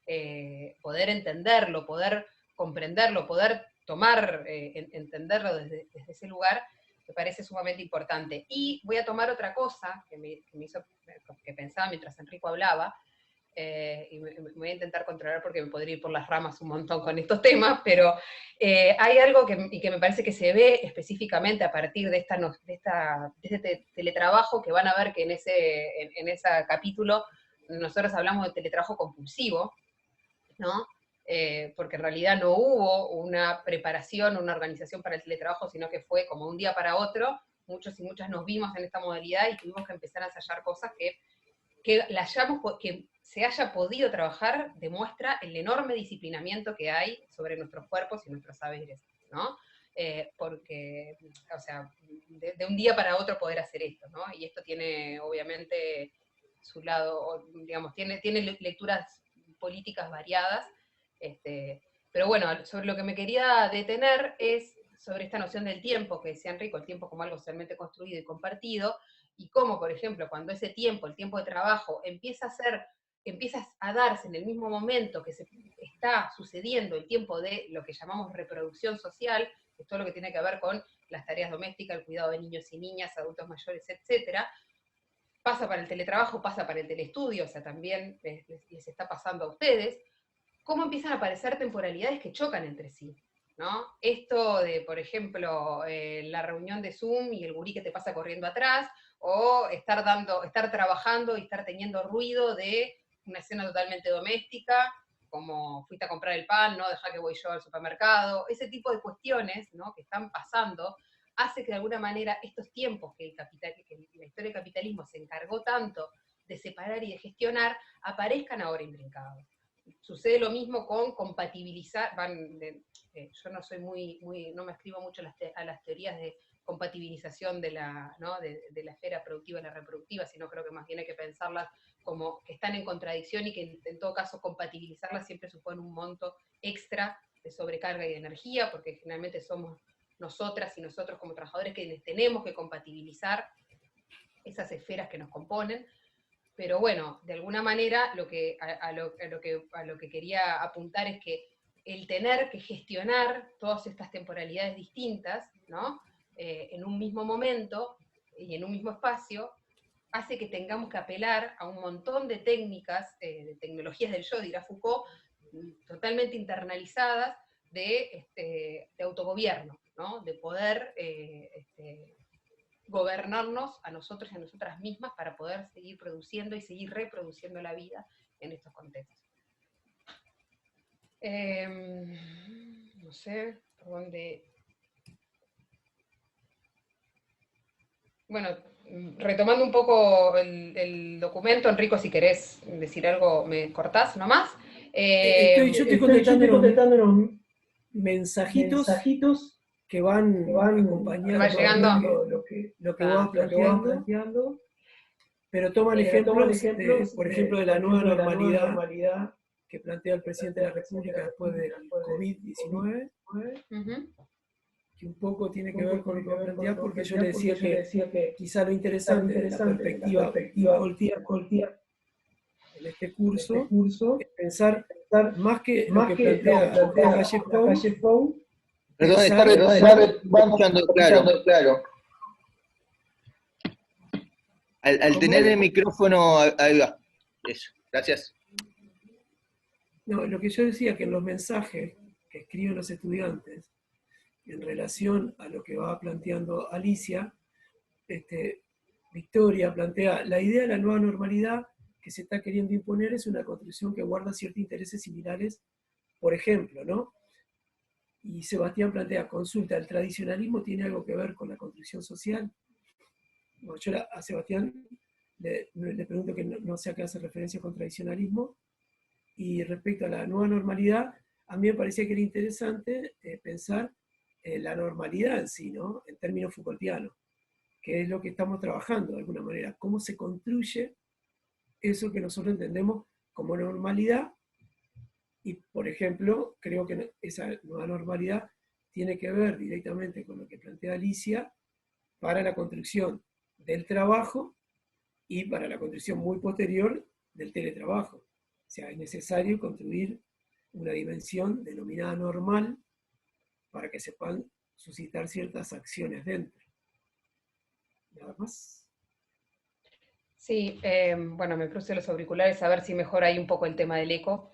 entenderlo, poder comprenderlo, poder tomar, entenderlo desde ese lugar, me parece sumamente importante. Y voy a tomar otra cosa que me hizo, que pensaba mientras Enrico hablaba, y me voy a intentar controlar porque me podría ir por las ramas un montón con estos temas, pero hay algo que me parece que se ve específicamente a partir de este teletrabajo, que van a ver que en ese capítulo nosotros hablamos de teletrabajo compulsivo, ¿no? Porque en realidad no hubo una preparación, una organización para el teletrabajo, sino que fue como un día para otro, muchos y muchas nos vimos en esta modalidad y tuvimos que empezar a ensayar cosas que se haya podido trabajar demuestra el enorme disciplinamiento que hay sobre nuestros cuerpos y nuestros saberes, ¿no? Porque, o sea, de un día para otro poder hacer esto, ¿no? Y esto tiene, obviamente, su lado, digamos, tiene lecturas políticas variadas, pero bueno, sobre lo que me quería detener es sobre esta noción del tiempo, que decía Enrico, el tiempo como algo socialmente construido y compartido, y cómo, por ejemplo, cuando ese tiempo, el tiempo de trabajo, empieza a darse en el mismo momento que se está sucediendo el tiempo de lo que llamamos reproducción social, que es todo lo que tiene que ver con las tareas domésticas, el cuidado de niños y niñas, adultos mayores, etcétera, pasa para el teletrabajo, pasa para el telestudio, o sea, también les está pasando a ustedes, cómo empiezan a aparecer temporalidades que chocan entre sí, ¿no? Esto de, por ejemplo, la reunión de Zoom y el gurí que te pasa corriendo atrás, o estar trabajando y estar teniendo ruido de una escena totalmente doméstica, como fuiste a comprar el pan, no, deja que voy yo al supermercado, ese tipo de cuestiones, ¿no?, que están pasando, hace que de alguna manera estos tiempos que la historia del capitalismo se encargó tanto de separar y de gestionar, aparezcan ahora intrincados. Sucede lo mismo con compatibilizar, yo no soy no me escribo mucho a las teorías de compatibilización ¿no?, de la esfera productiva y la reproductiva, sino creo que más bien hay que pensarlas como que están en contradicción y que en todo caso compatibilizarlas siempre supone un monto extra de sobrecarga y de energía, porque generalmente somos nosotras y nosotros como trabajadores quienes tenemos que compatibilizar esas esferas que nos componen. Pero bueno, de alguna manera a lo que quería apuntar es que el tener que gestionar todas estas temporalidades distintas, ¿no?, en un mismo momento y en un mismo espacio, hace que tengamos que apelar a un montón de técnicas, de tecnologías del yo, dirá Foucault, totalmente internalizadas de autogobierno, ¿no?, de poder gobernarnos a nosotros y a nosotras mismas para poder seguir produciendo y seguir reproduciendo la vida en estos contextos. No sé por dónde... Bueno, retomando un poco el documento, Enrico, si querés decir algo, me cortás nomás. Yo estoy contestando los mensajitos que van acompañando lo que vos vas planteando, pero toman ejemplos, por ejemplo, de la nueva normalidad que plantea el presidente de la República después del COVID-19, que un poco tiene que ver con lo que vos planteás, porque yo le decía que quizá lo interesante de la perspectiva Foucaultiana en este curso es pensar más que lo que plantea la calle Pou, Perdón, pensar, está escuchando, claro. Al tener el micrófono, ahí va. Eso, gracias. No, lo que yo decía, que en los mensajes que escriben los estudiantes en relación a lo que va planteando Alicia, Victoria plantea, la idea de la nueva normalidad que se está queriendo imponer es una construcción que guarda ciertos intereses similares, por ejemplo, ¿no? Y Sebastián plantea, consulta, ¿el tradicionalismo tiene algo que ver con la construcción social? Bueno, yo a Sebastián le pregunto que no sé a qué hace referencia con tradicionalismo, y respecto a la nueva normalidad, a mí me parecía que era interesante pensar la normalidad en sí, ¿no?, en términos Foucaultianos, que es lo que estamos trabajando de alguna manera, cómo se construye eso que nosotros entendemos como normalidad, y por ejemplo, creo que esa nueva normalidad tiene que ver directamente con lo que plantea Alicia para la construcción del trabajo y para la construcción muy posterior del teletrabajo. O sea, es necesario construir una dimensión denominada normal para que se puedan suscitar ciertas acciones dentro. Nada más. Sí, bueno, me crucé los auriculares a ver si mejora ahí un poco el tema del eco.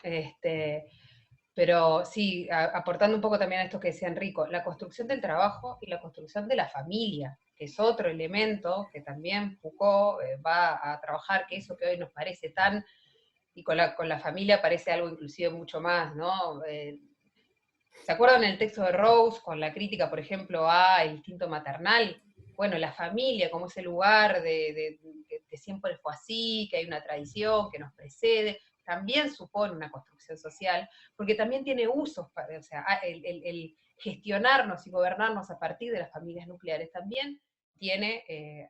Pero sí, aportando un poco también a esto que decía Enrico, la construcción del trabajo y la construcción de la familia, que es otro elemento que también Foucault va a trabajar, que eso que hoy nos parece tan, y con la familia parece algo inclusive mucho más, ¿no? ¿Se acuerdan el texto de Rose con la crítica, por ejemplo, a el instinto maternal? Bueno, la familia como ese lugar que siempre fue así, que hay una tradición que nos precede, también supone una construcción social, porque también tiene usos, o sea, el gestionarnos y gobernarnos a partir de las familias nucleares también tiene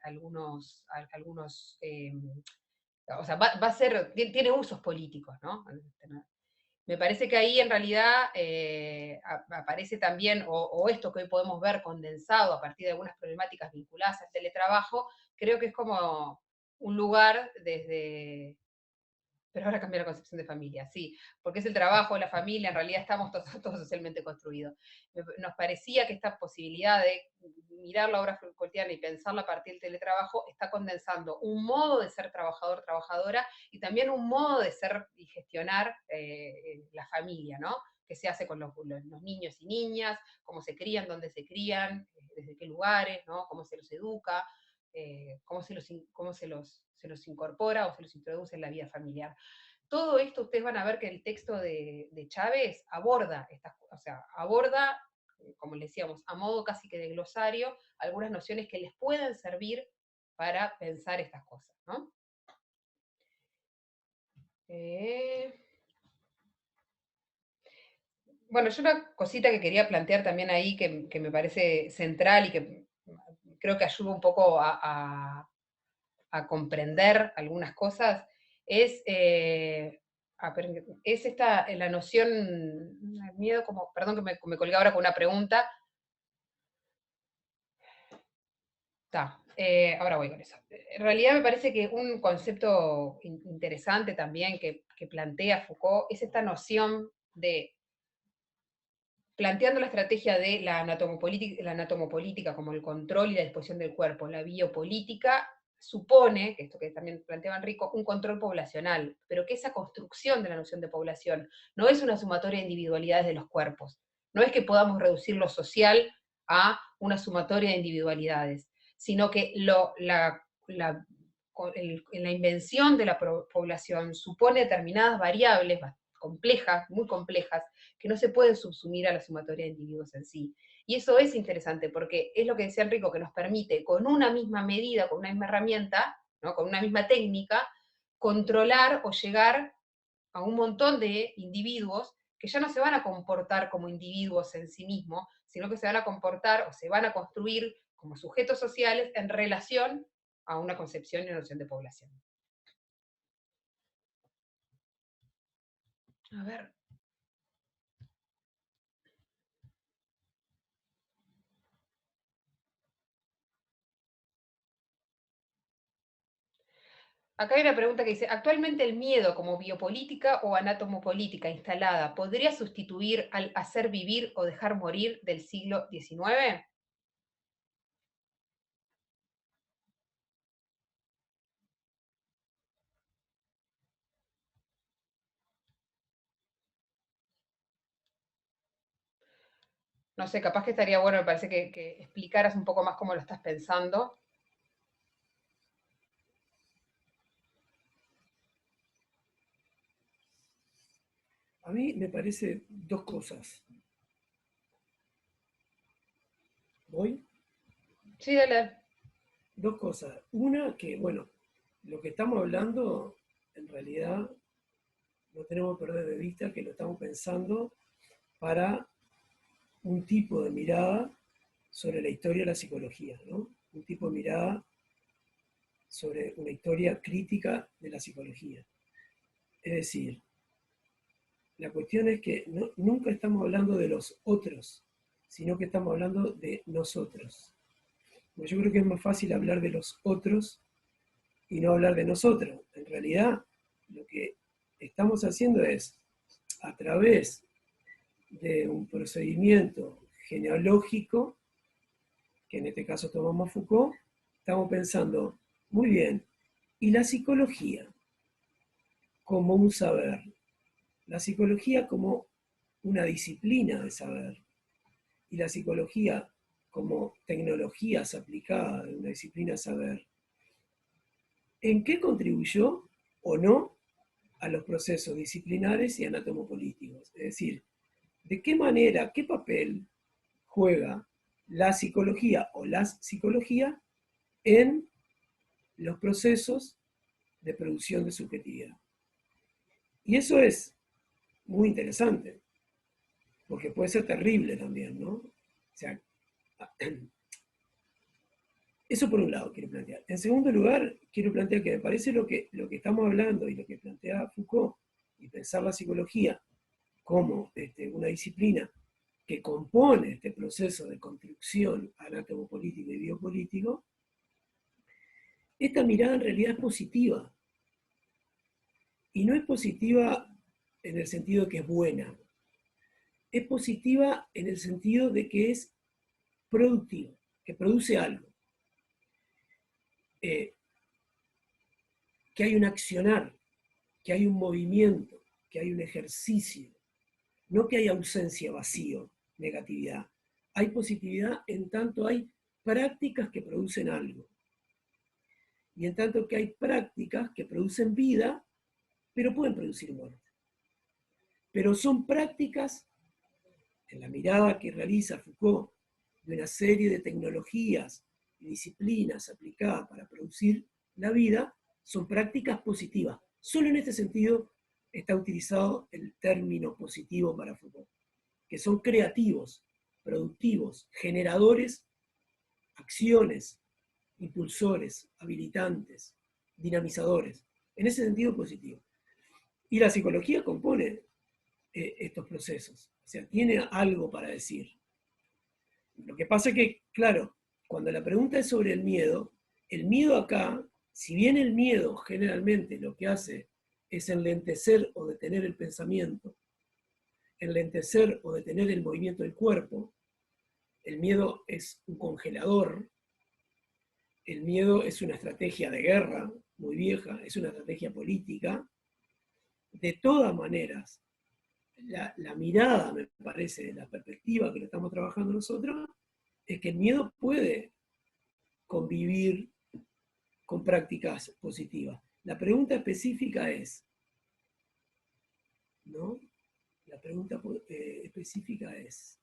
o sea, va a ser, tiene usos políticos, ¿no? Me parece que ahí en realidad aparece también, o esto que hoy podemos ver condensado a partir de algunas problemáticas vinculadas al teletrabajo, creo que es como un lugar desde, pero ahora cambiar la concepción de familia, sí, porque es el trabajo, la familia, en realidad estamos todos, todos socialmente construidos. Nos parecía que esta posibilidad de mirar la obra Foucaultiana y pensarla a partir del teletrabajo está condensando un modo de ser trabajador, trabajadora, y también un modo de ser y gestionar la familia, ¿no? Que se hace con los niños y niñas, cómo se crían, dónde se crían, desde qué lugares, ¿no? Cómo se los educa, cómo se los incorpora o se los introduce en la vida familiar. Todo esto ustedes van a ver que el texto de Chávez aborda, o sea, aborda, como le decíamos, a modo casi que de glosario, algunas nociones que les pueden servir para pensar estas cosas, ¿no? Bueno, yo una cosita que quería plantear también ahí, que me parece central y que creo que ayuda un poco a comprender algunas cosas, es, es esta, la noción, miedo como, perdón que me colgué ahora con una pregunta, ahora voy con eso. En realidad me parece que un concepto interesante también que plantea Foucault es esta noción de, planteando la estrategia de la anatomopolítica como el control y la disposición del cuerpo, la biopolítica supone, que esto que también planteaba Enrico, un control poblacional, pero que esa construcción de la noción de población no es una sumatoria de individualidades de los cuerpos, no es que podamos reducir lo social a una sumatoria de individualidades, sino que la invención de la población supone determinadas variables complejas, muy complejas, que no se pueden subsumir a la sumatoria de individuos en sí. Y eso es interesante porque es lo que decía Enrico, que nos permite con una misma medida, con una misma herramienta, ¿no? Con una misma técnica, controlar o llegar a un montón de individuos que ya no se van a comportar como individuos en sí mismos, sino que se van a comportar o se van a construir como sujetos sociales en relación a una concepción y una noción de población. A ver. Acá hay una pregunta que dice, ¿actualmente el miedo como biopolítica o anatomopolítica instalada podría sustituir al hacer vivir o dejar morir del siglo XIX? No sé, capaz que estaría bueno, me parece que explicaras un poco más cómo lo estás pensando. A mí me parece dos cosas. ¿Voy? Sí, dale. Dos cosas. Una, que bueno, lo que estamos hablando, en realidad, no tenemos que perder de vista que lo estamos pensando para un tipo de mirada sobre la historia de la psicología, ¿no? Un tipo de mirada sobre una historia crítica de la psicología. Es decir, la cuestión es que nunca estamos hablando de los otros, sino que estamos hablando de nosotros. Yo creo que es más fácil hablar de los otros y no hablar de nosotros. En realidad, lo que estamos haciendo es, a través de un procedimiento genealógico, que en este caso tomamos Foucault, estamos pensando, muy bien, Y la psicología como un saber, la psicología como una disciplina de saber, y la psicología como tecnologías aplicadas de una disciplina de saber, ¿en qué contribuyó o no a los procesos disciplinares y anatomopolíticos? Es decir, ¿de qué manera, qué papel juega la psicología o las psicologías en los procesos de producción de subjetividad? Y eso es muy interesante, porque puede ser terrible también, ¿no? O sea, eso por un lado quiero plantear. En segundo lugar, quiero plantear que me parece lo que estamos hablando y lo que plantea Foucault, y pensar la psicología como una disciplina que compone este proceso de construcción anatomopolítico y biopolítico, esta mirada en realidad es positiva. Y no es positiva en el sentido de que es buena. Es positiva en el sentido de que es productiva, que produce algo. Que hay un accionar, que hay un movimiento, que hay un ejercicio. No que hay ausencia, vacío, negatividad. Hay positividad en tanto hay prácticas que producen algo. Y en tanto que hay prácticas que producen vida, pero pueden producir muerte. Pero son prácticas, en la mirada que realiza Foucault, de una serie de tecnologías y disciplinas aplicadas para producir la vida, son prácticas positivas. Solo en este sentido está utilizado el término positivo para Foucault, que son creativos, productivos, generadores, acciones, impulsores, habilitantes, dinamizadores. En ese sentido positivo. Y la psicología compone estos procesos. O sea, tiene algo para decir. Lo que pasa es que, claro, cuando la pregunta es sobre el miedo acá, si bien el miedo generalmente lo que hace es enlentecer o detener el pensamiento, enlentecer o detener el movimiento del cuerpo, el miedo es un congelador, el miedo es una estrategia de guerra muy vieja, es una estrategia política. De todas maneras, la mirada, me parece, de la perspectiva que lo estamos trabajando nosotros, es que el miedo puede convivir con prácticas positivas. La pregunta específica es, ¿no? La pregunta específica es,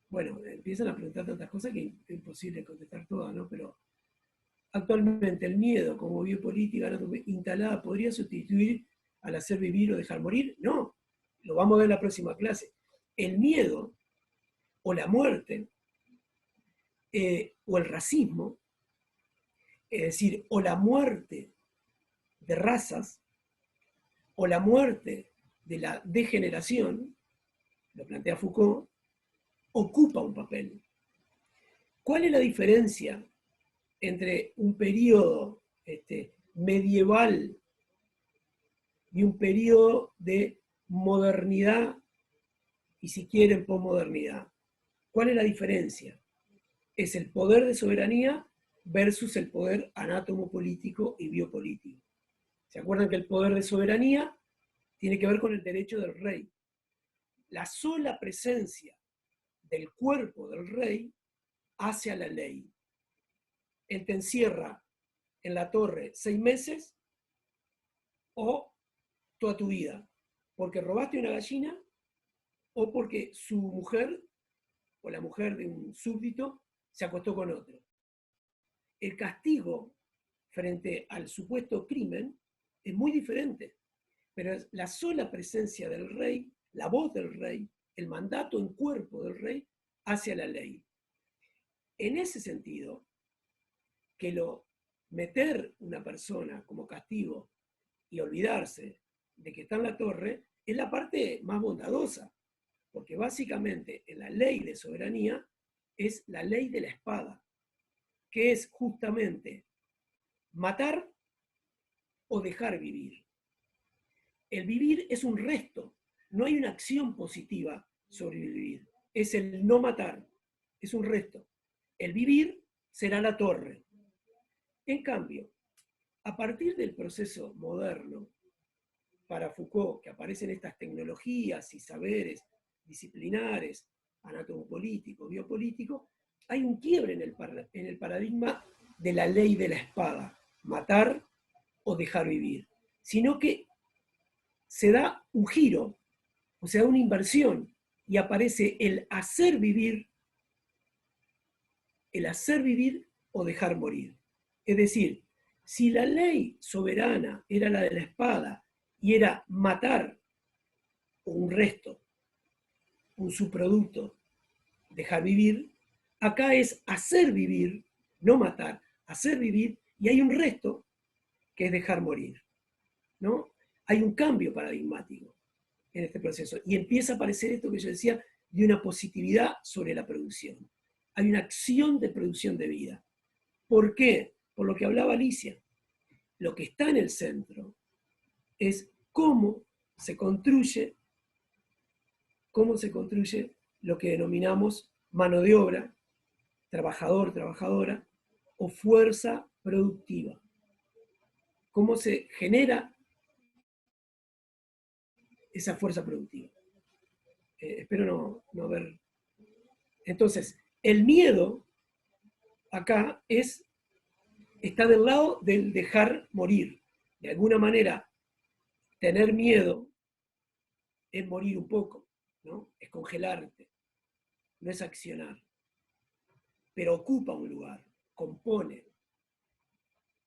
bueno, empiezan a preguntar tantas cosas que es imposible contestar todas, ¿no? Pero actualmente el miedo como biopolítica instalada podría sustituir al hacer vivir o dejar morir. No, lo vamos a ver en la próxima clase. El miedo o la muerte o el racismo, es decir, o la muerte de razas o la muerte de la degeneración, lo plantea Foucault, ocupa un papel. ¿Cuál es la diferencia entre un periodo medieval y un periodo de modernidad y, si quieren, posmodernidad? ¿Cuál es la diferencia? Es el poder de soberanía versus el poder anátomo-político y biopolítico. ¿Se acuerdan que el poder de soberanía tiene que ver con el derecho del rey? La sola presencia del cuerpo del rey hace a la ley. Él te encierra en la torre 6 meses o toda tu vida, porque robaste una gallina o porque su mujer o la mujer de un súbdito se acostó con otro. El castigo frente al supuesto crimen es muy diferente, pero la sola presencia del rey, la voz del rey, el mandato en cuerpo del rey, hacia la ley. En ese sentido, que meter una persona como castigo y olvidarse de que está en la torre es la parte más bondadosa, porque básicamente en la ley de soberanía es la ley de la espada, que es justamente matar o dejar vivir. El vivir es un resto, no hay una acción positiva sobre el vivir, es el no matar, es un resto. El vivir será la torre. En cambio, A partir del proceso moderno, para Foucault, que aparecen estas tecnologías y saberes disciplinares, anatomopolítico, biopolítico, hay un quiebre en el paradigma de la ley de la espada, matar o dejar vivir, sino que se da un giro, o sea, una inversión, y aparece el hacer vivir o dejar morir. Es decir, si la ley soberana era la de la espada y era matar un resto, un subproducto, dejar vivir, acá es hacer vivir, no matar, hacer vivir, y hay un resto que es dejar morir, ¿no? Hay un cambio paradigmático en este proceso, y empieza a aparecer esto que yo decía, de una positividad sobre la producción. Hay una acción de producción de vida. ¿Por qué? Por lo que hablaba Alicia. Lo que está en el centro es cómo se construye lo que denominamos mano de obra, trabajador, trabajadora, o fuerza productiva. Cómo se genera esa fuerza productiva. Espero no ver. Entonces, el miedo acá está del lado del dejar morir. De alguna manera, tener miedo es morir un poco, ¿no? Es congelarte, no es accionar. Pero ocupa un lugar, compone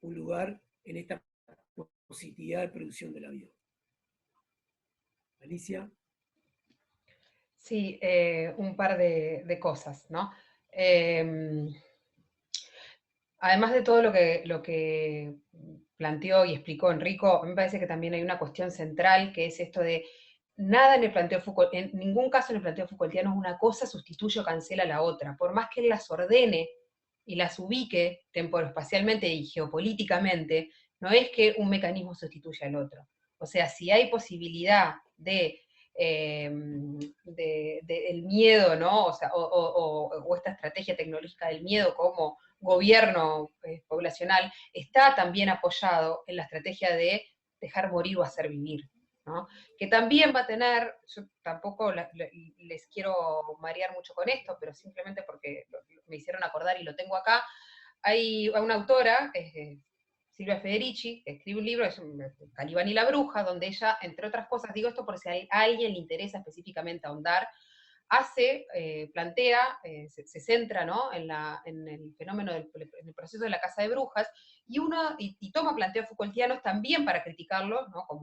un lugar en esta positividad de producción de la vida. Alicia. Sí, un par de cosas, ¿no? Además de todo lo que planteó y explicó Enrico, me parece que también hay una cuestión central, que es esto de nada en el planteo Foucault, en ningún caso en el planteo Foucaultiano una cosa sustituye o cancela la otra, por más que él las ordene y las ubique temporoespacialmente y geopolíticamente, no es que un mecanismo sustituya al otro. O sea, si hay posibilidad de el miedo, ¿no? O sea, o esta estrategia tecnológica del miedo como gobierno poblacional, está también apoyado en la estrategia de dejar morir o hacer vivir, ¿no? Que también va a tener, yo tampoco les quiero marear mucho con esto, pero simplemente porque me hicieron acordar y lo tengo acá, hay una autora, Silvia Federici, que escribe un libro, es Calibán y la bruja, donde ella, entre otras cosas, digo esto por si a alguien le interesa específicamente ahondar, plantea, se centra, ¿no? en el fenómeno en el proceso de la casa de brujas, y toma planteos Foucaultianos también para criticarlos, ¿no? Con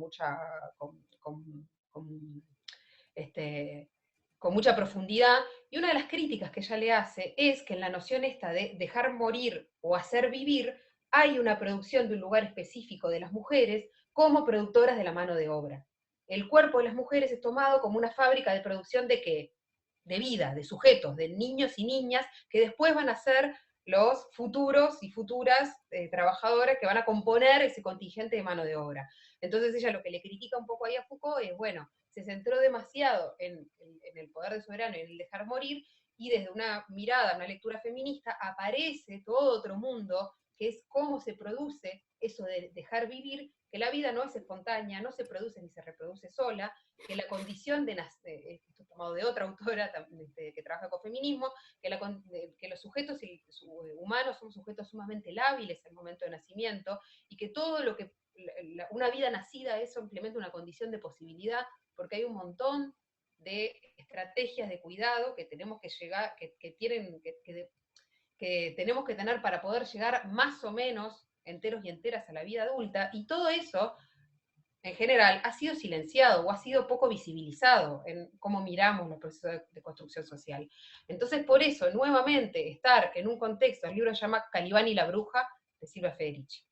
mucha profundidad, y una de las críticas que ella le hace es que en la noción esta de dejar morir o hacer vivir, hay una producción de un lugar específico de las mujeres como productoras de la mano de obra. El cuerpo de las mujeres es tomado como una fábrica de producción de ¿qué? De vida, de sujetos, de niños y niñas que después van a ser los futuros y futuras trabajadoras que van a componer ese contingente de mano de obra. Entonces ella lo que le critica un poco ahí a Foucault es, bueno, se centró demasiado en el poder de soberano y en el dejar morir, y desde una mirada, una lectura feminista, aparece todo otro mundo, que es cómo se produce eso de dejar vivir, que la vida no es espontánea, no se produce ni se reproduce sola, que la condición de nacer, esto tomado de otra autora que trabaja con feminismo, que los sujetos humanos son sujetos sumamente lábiles al momento de nacimiento, y que todo lo que una vida nacida es simplemente una condición de posibilidad, porque hay un montón de estrategias de cuidado que tenemos que llegar, que tenemos que tener para poder llegar más o menos enteros y enteras a la vida adulta, y todo eso, en general, ha sido silenciado o ha sido poco visibilizado en cómo miramos los procesos de construcción social. Entonces, por eso, nuevamente, estar en un contexto, el libro se llama Calibán y la bruja, de Silvia Federici.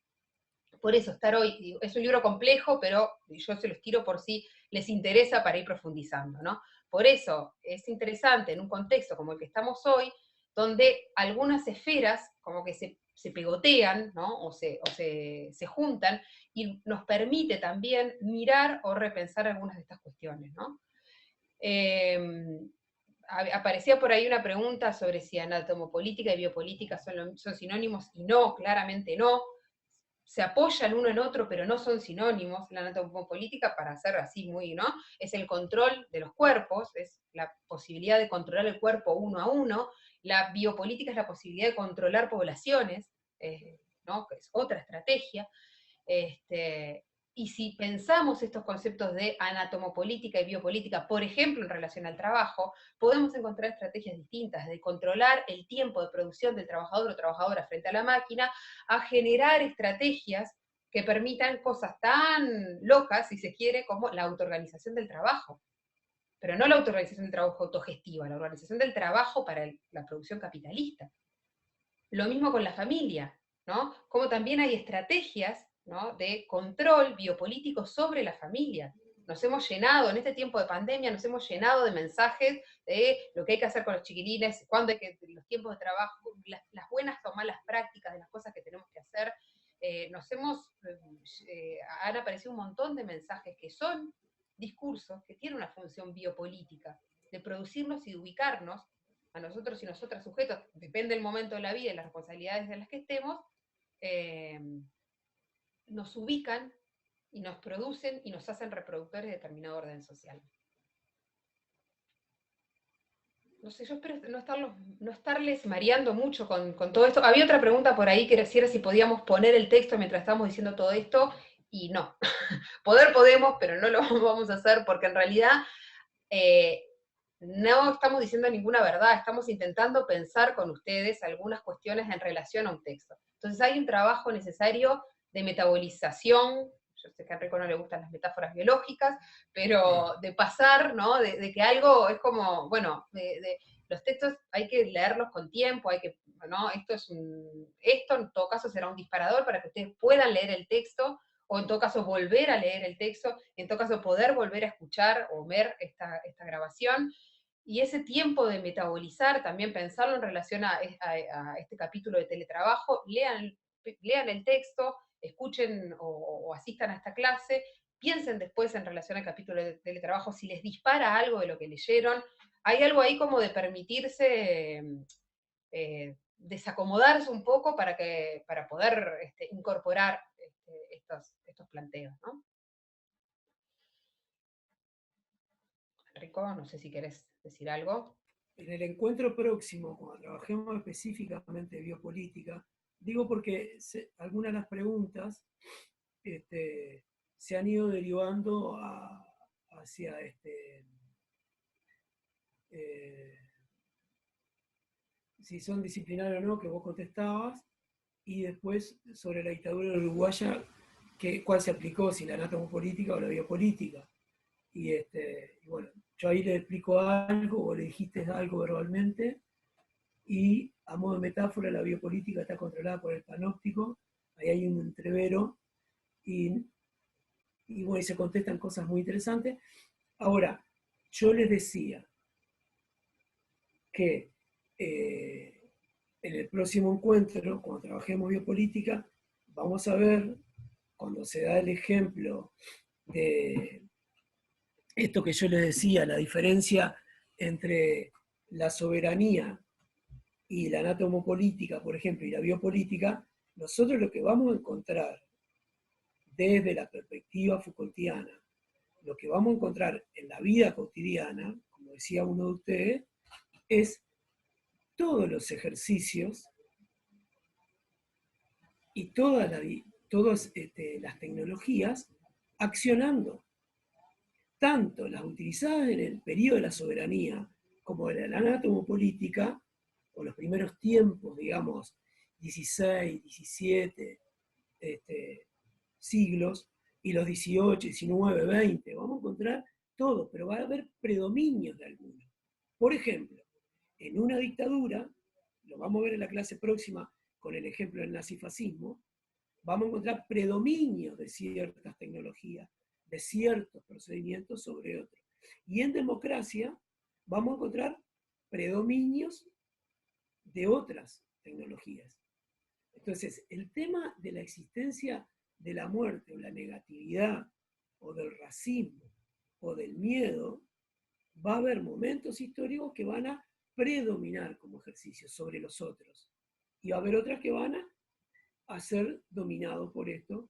Por eso, estar hoy, es un libro complejo, pero yo se los tiro por si les interesa para ir profundizando, ¿no? Por eso es interesante en un contexto como el que estamos hoy, donde algunas esferas como que se pegotean, ¿no? o se juntan, y nos permite también mirar o repensar algunas de estas cuestiones, ¿no? Aparecía por ahí una pregunta sobre si anatomopolítica y biopolítica son sinónimos, y no, claramente no. se apoyan uno en otro, pero no son sinónimos. La anatomopolítica, para hacer así muy, ¿no? Es el control de los cuerpos, es la posibilidad de controlar el cuerpo uno a uno. La biopolítica es la posibilidad de controlar poblaciones, ¿no? Que es otra estrategia. Y si pensamos estos conceptos de anatomopolítica y biopolítica, por ejemplo, en relación al trabajo, podemos encontrar estrategias distintas, de controlar el tiempo de producción del trabajador o trabajadora frente a la máquina, a generar estrategias que permitan cosas tan locas, si se quiere, como la autoorganización del trabajo. Pero no la autoorganización del trabajo autogestiva, la organización del trabajo para la producción capitalista. Lo mismo con la familia, ¿no? Como también hay estrategias, ¿no?, de control biopolítico sobre la familia. Nos hemos llenado, en este tiempo de pandemia, nos hemos llenado de mensajes de lo que hay que hacer con los chiquilines, cuándo hay que, los tiempos de trabajo, las buenas o malas prácticas de las cosas que tenemos que hacer. Han aparecido un montón de mensajes que son discursos que tienen una función biopolítica, de producirnos y de ubicarnos a nosotros y nosotras sujetos, depende del momento de la vida y las responsabilidades en las que estemos, nos ubican y nos producen y nos hacen reproductores de determinado orden social. No sé, yo espero no estarles mareando mucho con todo esto. Había otra pregunta por ahí que era si podíamos poner el texto mientras estábamos diciendo todo esto, y no. Poder podemos, pero no lo vamos a hacer porque en realidad no estamos diciendo ninguna verdad, estamos intentando pensar con ustedes algunas cuestiones en relación a un texto. Entonces hay un trabajo necesario de metabolización, yo sé que a Enrico no le gustan las metáforas biológicas, pero de pasar, ¿no? De que algo es como, bueno, los textos hay que leerlos con tiempo, hay que, ¿no? Esto en todo caso será un disparador para que ustedes puedan leer el texto, o en todo caso volver a leer el texto, en todo caso poder volver a escuchar o ver esta grabación. Y ese tiempo de metabolizar, también pensarlo en relación a este capítulo de teletrabajo, lean el texto, escuchen o asistan a esta clase, piensen después en relación al capítulo de teletrabajo si les dispara algo de lo que leyeron. Hay algo ahí como de permitirse desacomodarse un poco para poder incorporar estos planteos, ¿no? Enrico, no sé si querés decir algo. En el encuentro próximo, cuando trabajemos específicamente biopolítica, digo porque algunas de las preguntas se han ido derivando hacia si son disciplinarios o no, que vos contestabas, y después sobre la dictadura uruguaya, cuál se aplicó, si la anatomopolítica o la biopolítica. Y bueno, yo ahí le explico algo, o le dijiste algo verbalmente, y a modo de metáfora, la biopolítica está controlada por el panóptico, ahí hay un entrevero, y bueno, y se contestan cosas muy interesantes. Ahora, yo les decía que en el próximo encuentro, cuando trabajemos biopolítica, vamos a ver, cuando se da el ejemplo de esto que yo les decía, la diferencia entre la soberanía y la anatomopolítica, por ejemplo, y la biopolítica, nosotros lo que vamos a encontrar desde la perspectiva Foucaultiana, lo que vamos a encontrar en la vida cotidiana, como decía uno de ustedes, es todos los ejercicios y todas las tecnologías accionando, tanto las utilizadas en el periodo de la soberanía como en la anatomopolítica, o los primeros tiempos, digamos, 16, 17 siglos, y los 18, 19, 20, vamos a encontrar todo, pero va a haber predominios de algunos. Por ejemplo, en una dictadura, lo vamos a ver en la clase próxima con el ejemplo del nazifascismo, vamos a encontrar predominios de ciertas tecnologías, de ciertos procedimientos sobre otros. Y en democracia vamos a encontrar predominios de otras tecnologías. Entonces, el tema de la existencia de la muerte o la negatividad o del racismo o del miedo, va a haber momentos históricos que van a predominar como ejercicio sobre los otros. Y va a haber otras que van a ser dominado por esto.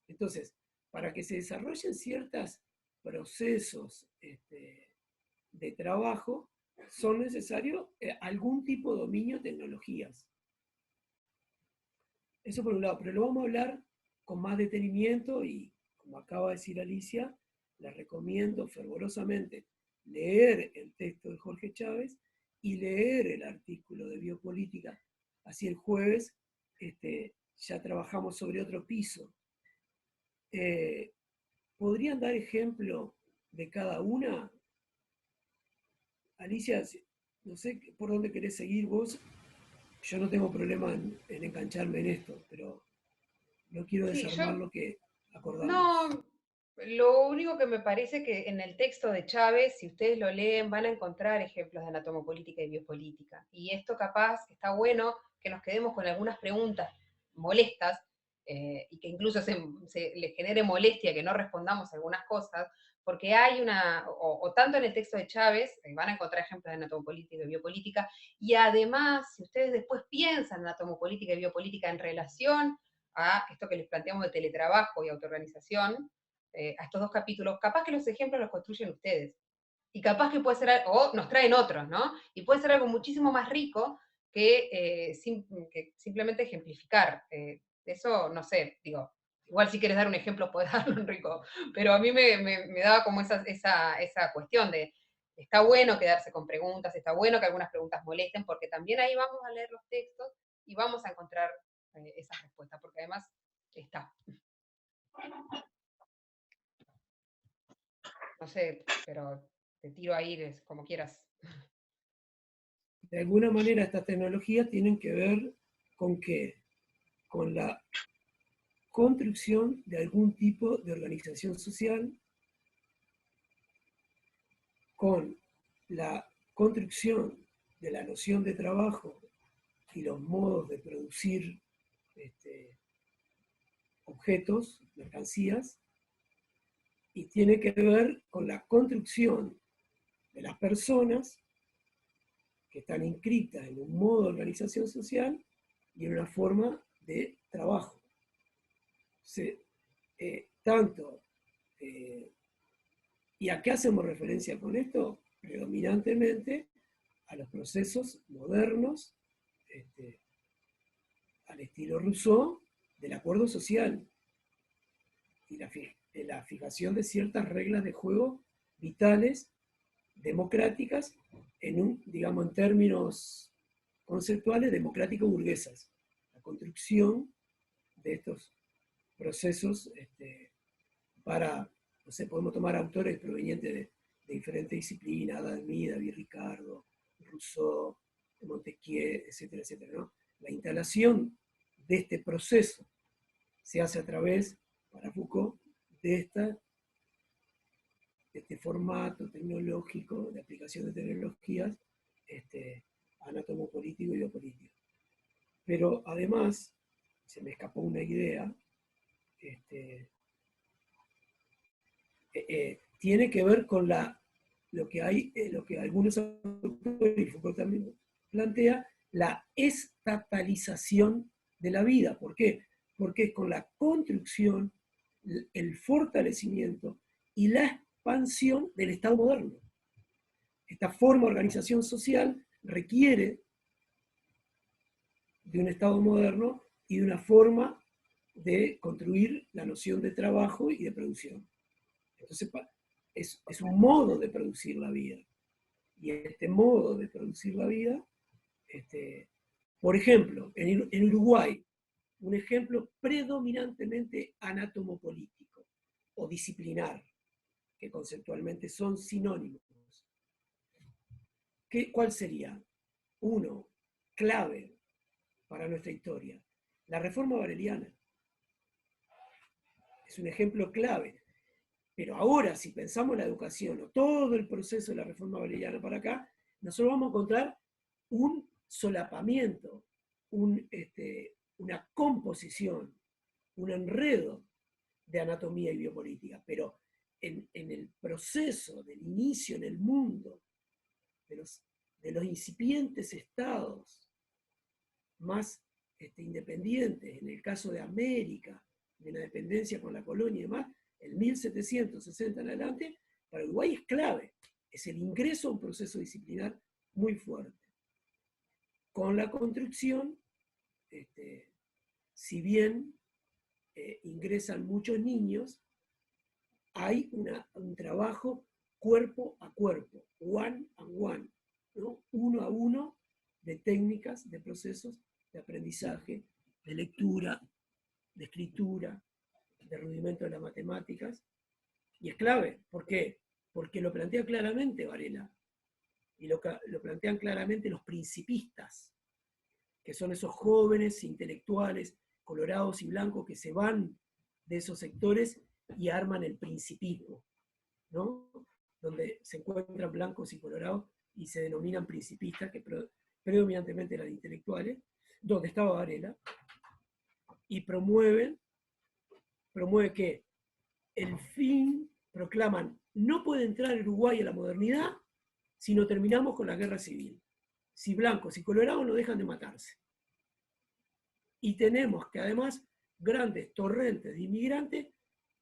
Entonces, para que se desarrollen ciertos procesos de trabajo, son necesarios algún tipo de dominio de tecnologías. Eso por un lado, pero lo vamos a hablar con más detenimiento y, como acaba de decir Alicia, les recomiendo fervorosamente leer el texto de Jorge Chávez y leer el artículo de Biopolítica. Así el jueves ya trabajamos sobre otro piso. ¿Podrían dar ejemplo de cada una? Alicia, no sé por dónde querés seguir vos. Yo no tengo problema en engancharme en esto, pero no quiero Sí, desarmar lo que acordamos. no, lo único que me parece que en el texto de Chávez, si ustedes lo leen, van a encontrar ejemplos de anatomopolítica y biopolítica. Y esto capaz está bueno que nos quedemos con algunas preguntas molestas y que incluso se les genere molestia que no respondamos algunas cosas, porque hay o tanto en el texto de Chávez, van a encontrar ejemplos de anatomopolítica y biopolítica, y además, si ustedes después piensan en anatomopolítica y biopolítica en relación a esto que les planteamos de teletrabajo y autoorganización, a estos dos capítulos, capaz que los ejemplos los construyen ustedes. Y capaz que puede ser, o nos traen otros, ¿no? Y puede ser algo muchísimo más rico que simplemente ejemplificar. Eso, no sé, digo, igual si quieres dar un ejemplo, puedes darlo, Enrico, pero a mí me daba como esa cuestión de, está bueno quedarse con preguntas, está bueno que algunas preguntas molesten, porque también ahí vamos a leer los textos y vamos a encontrar esas respuestas, porque además está. No sé, pero te tiro ahí como quieras. De alguna manera estas tecnologías tienen que ver con qué, con la construcción de algún tipo de organización social, con la construcción de la noción de trabajo y los modos de producir objetos, mercancías, y tiene que ver con la construcción de las personas que están inscritas en un modo de organización social y en una forma de trabajo. Tanto, ¿y a qué hacemos referencia con esto? Predominantemente a los procesos modernos, al estilo Rousseau, del acuerdo social y la fijación de ciertas reglas de juego vitales, democráticas, digamos, en términos conceptuales, democrático-burguesas. La construcción de estos procesos para, no sé, podemos tomar autores provenientes de diferentes disciplinas, Adam Smith, David Ricardo, Rousseau, Montesquieu, etcétera, etcétera, ¿no? La instalación de este proceso se hace a través, para Foucault, de este formato tecnológico de aplicación de tecnologías anatomopolítico y biopolítico. Pero además, se me escapó una idea, tiene que ver con lo que algunos autores, y Foucault también plantea, la estatalización de la vida. ¿Por qué? Porque es con la construcción, el fortalecimiento y la expansión del Estado moderno. Esta forma de organización social requiere de un Estado moderno y de una forma de construir la noción de trabajo y de producción. Entonces, es un modo de producir la vida. Y este modo de producir la vida, por ejemplo, en Uruguay, un ejemplo predominantemente anatomopolítico o disciplinar, que conceptualmente son sinónimos. ¿Cuál sería? Uno, clave para nuestra historia. La reforma valeriana es un ejemplo clave. Pero ahora, si pensamos la educación o todo el proceso de la reforma valeriana para acá, nosotros vamos a encontrar un solapamiento, una composición, un enredo de anatomía y biopolítica. Pero en el proceso del inicio en el mundo de los incipientes estados más independientes, en el caso de América, de la dependencia con la colonia y demás, el 1760 en adelante, para Uruguay es clave, es el ingreso a un proceso disciplinar muy fuerte. Con la construcción, si bien ingresan muchos niños, hay un trabajo cuerpo a cuerpo, one on one, ¿no? Uno a uno, de técnicas, de procesos de aprendizaje, de lectura, de escritura, de rudimento de las matemáticas. Y es clave. ¿Por qué? Porque lo plantea claramente Varela, y lo plantean claramente los principistas, que son esos jóvenes intelectuales, colorados y blancos, que se van de esos sectores y arman el principismo, ¿no? Donde se encuentran blancos y colorados y se denominan principistas, que predominantemente eran intelectuales, donde estaba Varela, y promueve que el fin, proclaman, no puede entrar Uruguay a la modernidad si no terminamos con la guerra civil. Si blancos y colorados no dejan de matarse. Y tenemos que además grandes torrentes de inmigrantes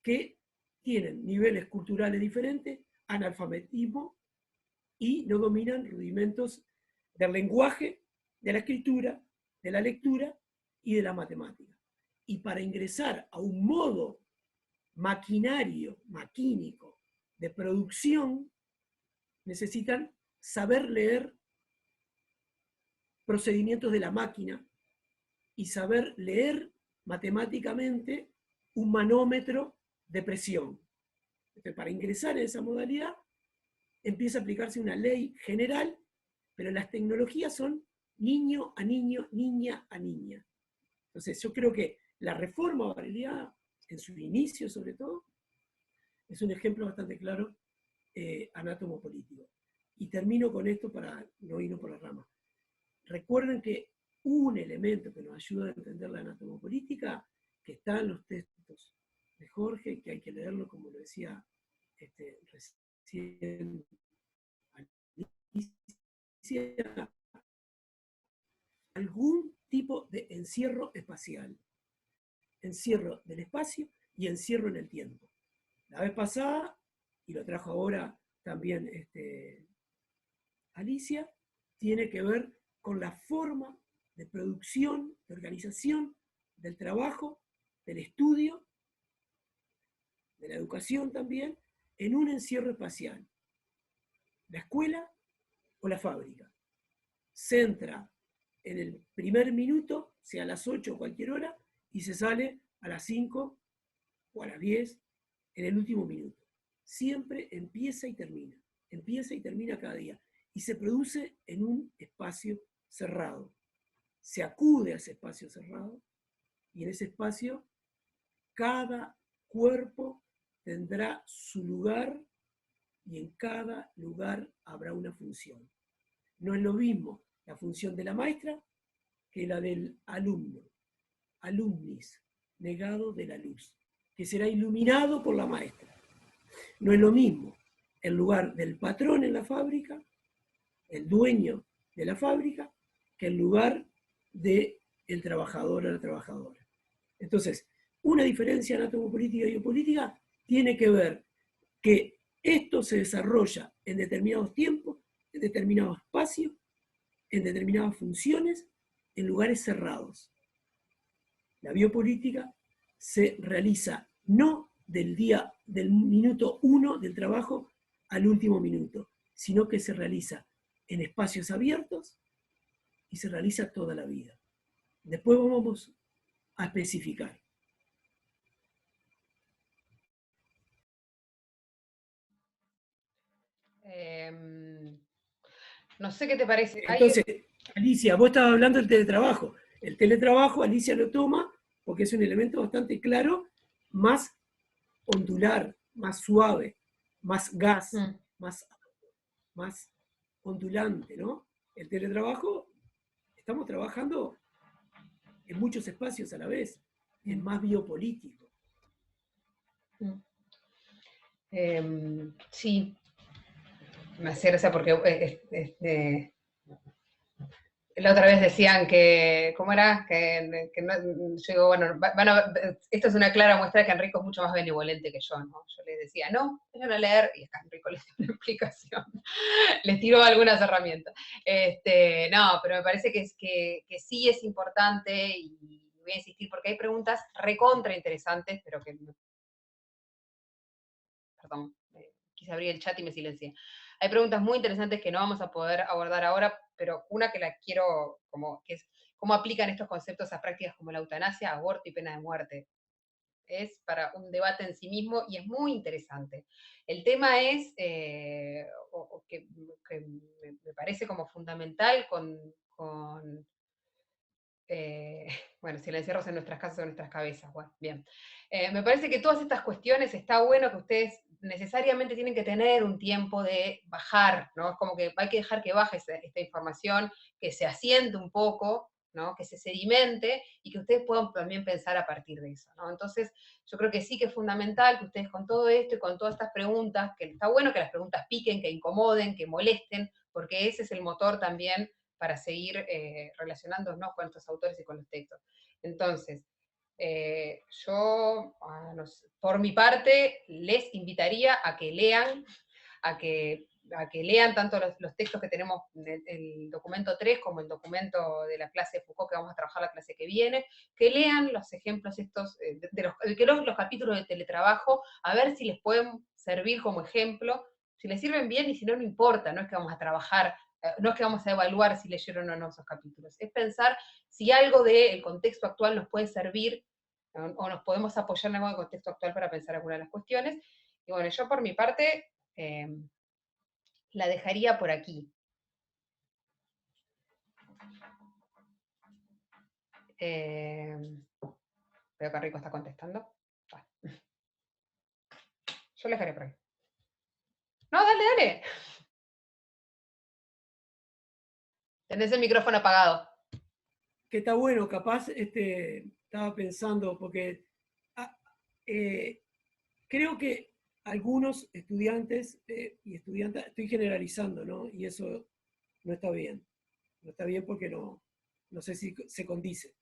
que tienen niveles culturales diferentes, analfabetismo, y no dominan rudimentos del lenguaje, de la escritura, de la lectura y de la matemática. Y para ingresar a un modo maquínico de producción, necesitan saber leer procedimientos de la máquina y saber leer matemáticamente un manómetro de presión. Entonces, para ingresar en esa modalidad, empieza a aplicarse una ley general, pero las tecnologías son niño a niño, niña a niña. Entonces, yo creo que la reforma bareliana, en su inicio sobre todo, es un ejemplo bastante claro anátomo político. Y termino con esto para no irnos por la rama. Recuerden que un elemento que nos ayuda a entender la anatomopolítica, que está en los textos de Jorge, que hay que leerlo, como lo decía recién Alicia, algún tipo de encierro espacial, encierro del espacio y encierro en el tiempo. La vez pasada, y lo trajo ahora también Alicia, tiene que ver con la forma de producción, de organización del trabajo, del estudio, de la educación también, en un encierro espacial. La escuela o la fábrica. Se entra en el primer minuto, sea a las 8 o cualquier hora, y se sale a las 5 o a las 10 en el último minuto. Siempre empieza y termina cada día. Y se produce en un espacio cerrado. Se acude a ese espacio cerrado, y en ese espacio cada cuerpo tendrá su lugar, y en cada lugar habrá una función. No es lo mismo la función de la maestra que la del alumno, alumnis, negado de la luz, que será iluminado por la maestra. No es lo mismo el lugar del patrón en la fábrica, el dueño de la fábrica, que el lugar del trabajador o la trabajadora. Entonces, una diferencia anatomopolítica y biopolítica tiene que ver que esto se desarrolla en determinados tiempos, en determinados espacios, en determinadas funciones, en lugares cerrados. La biopolítica se realiza no del minuto 1 del trabajo al último minuto, sino que se realiza en espacios abiertos y se realiza toda la vida. Después vamos a especificar. No sé qué te parece. Entonces, Alicia, vos estabas hablando del teletrabajo. El teletrabajo, Alicia lo toma porque es un elemento bastante claro, más ondular, más suave, más gas, más ondulante, ¿no? El teletrabajo, estamos trabajando en muchos espacios a la vez, es más biopolítico. Sí, me hace gracia porque La otra vez decían que, ¿cómo era? Que no, yo digo, bueno, esto es una clara muestra de que Enrico es mucho más benevolente que yo, ¿no? Yo les decía, no, vayan a leer, y acá Enrico les dio una explicación, les tiró algunas herramientas. No, pero me parece que sí es importante, y voy a insistir, porque hay preguntas recontra interesantes, pero que, perdón, quise abrir el chat y me silencié. Hay preguntas muy interesantes que no vamos a poder abordar ahora, pero una que la quiero, que es, ¿cómo aplican estos conceptos a prácticas como la eutanasia, aborto y pena de muerte? Es para un debate en sí mismo y es muy interesante. El tema es, que me parece como fundamental bueno, si la encierros en nuestras casas o en nuestras cabezas, bueno, bien. Me parece que todas estas cuestiones está bueno que ustedes necesariamente tienen que tener un tiempo de bajar, ¿no? Es como que hay que dejar que baje esta información, que se asiente un poco, ¿no? Que se sedimente y que ustedes puedan también pensar a partir de eso, ¿no? Entonces, yo creo que sí que es fundamental que ustedes con todo esto y con todas estas preguntas, que está bueno que las preguntas piquen, que incomoden, que molesten, porque ese es el motor también para seguir relacionándonos con estos autores y con los textos. Entonces, yo, por mi parte, les invitaría a que lean, a que lean tanto los textos que tenemos en el documento 3 como el documento de la clase de Foucault que vamos a trabajar la clase que viene, que lean los ejemplos estos, los capítulos de teletrabajo, a ver si les pueden servir como ejemplo, si les sirven bien y si no, no importa, no es que vamos a trabajar, no es que vamos a evaluar si leyeron o no esos capítulos, es pensar si algo del contexto actual nos puede servir o nos podemos apoyar en algo del contexto actual para pensar algunas de las cuestiones. Y bueno, yo por mi parte la dejaría por aquí. Veo que Rico está contestando. Bueno. Yo la dejaré por ahí. No, dale, dale. Tenés el micrófono apagado. Que está bueno, capaz, estaba pensando, porque creo que algunos estudiantes y estudiantes, estoy generalizando, ¿no? Y eso no está bien. No está bien porque no sé si se condice.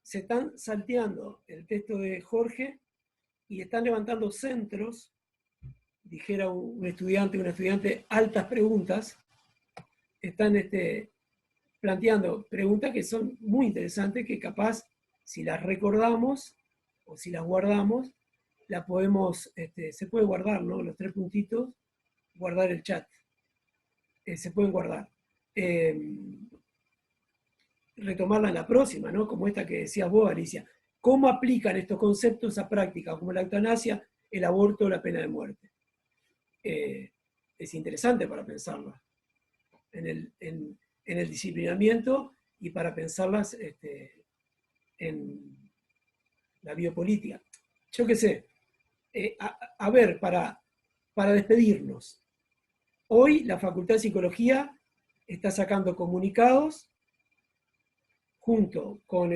Se están salteando el texto de Jorge y están levantando centros, dijera un estudiante, una estudiante, altas preguntas, están planteando preguntas que son muy interesantes, que capaz, si las recordamos o si las guardamos, la podemos, se puede guardar, ¿no? Los 3 puntitos, guardar el chat. Se pueden guardar. Retomarla en la próxima, ¿no? Como esta que decías vos, Alicia. ¿Cómo aplican estos conceptos a prácticas como la eutanasia, el aborto o la pena de muerte? Es interesante para pensarlas en el disciplinamiento y para pensarlas en la biopolítica. Yo qué sé, a ver, para despedirnos. Hoy la Facultad de Psicología está sacando comunicados junto con,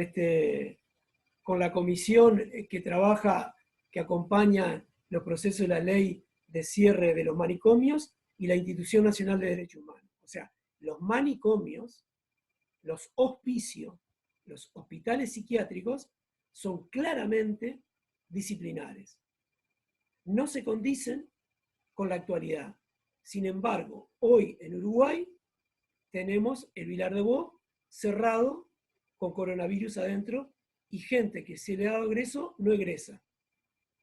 con la comisión que trabaja, que acompaña los procesos de la ley de cierre de los manicomios y la Institución Nacional de Derechos Humanos. O sea, los manicomios, los hospicios, los hospitales psiquiátricos son claramente disciplinares. No se condicen con la actualidad. Sin embargo, hoy en Uruguay tenemos el Vilar de Bo cerrado con coronavirus adentro y gente que se le ha dado egreso no egresa.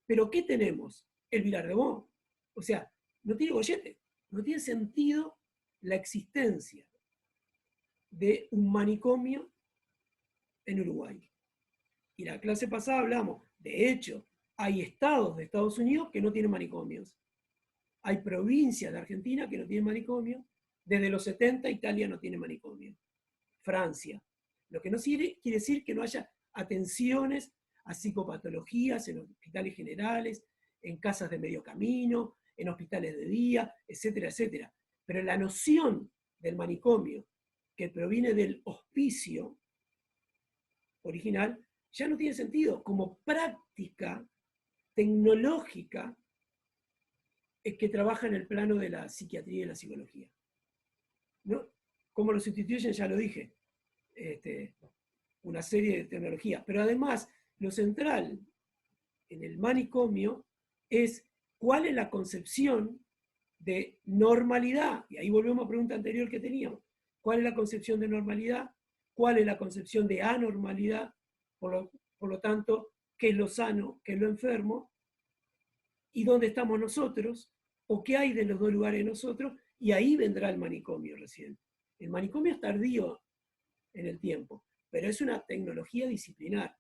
¿Pero qué tenemos? El Vilar de Bo. O sea, no tiene gollete, no tiene sentido la existencia de un manicomio en Uruguay. Y la clase pasada hablamos, de hecho, hay estados de Estados Unidos que no tienen manicomios. Hay provincias de Argentina que no tienen manicomio. Desde los 70 Italia no tiene manicomio. Francia. Lo que no quiere decir que no haya atenciones a psicopatologías en hospitales generales, en casas de medio camino, en hospitales de día, etcétera, etcétera. Pero la noción del manicomio que proviene del hospicio original ya no tiene sentido como práctica tecnológica que trabaja en el plano de la psiquiatría y la psicología. ¿No? ¿Cómo lo sustituyen? Ya lo dije. una serie de tecnologías. Pero además, lo central en el manicomio es cuál es la concepción de normalidad. Y ahí volvemos a la pregunta anterior que teníamos. ¿Cuál es la concepción de normalidad? ¿Cuál es la concepción de anormalidad? Por lo tanto, ¿qué es lo sano? ¿Qué es lo enfermo? ¿Y dónde estamos nosotros? ¿O qué hay de los dos lugares de nosotros? Y ahí vendrá el manicomio recién. El manicomio es tardío en el tiempo, pero es una tecnología disciplinar.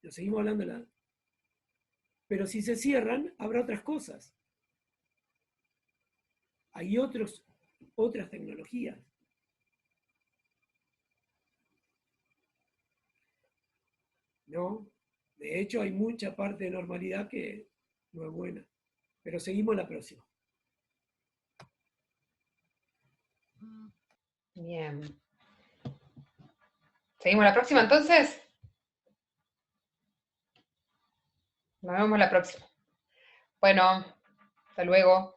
Lo seguimos hablando. Pero si se cierran, habrá otras cosas. Hay otras tecnologías. ¿No? De hecho, hay mucha parte de normalidad que no es buena. Pero seguimos la próxima. Bien. ¿Seguimos la próxima entonces? Nos vemos la próxima. Bueno, hasta luego.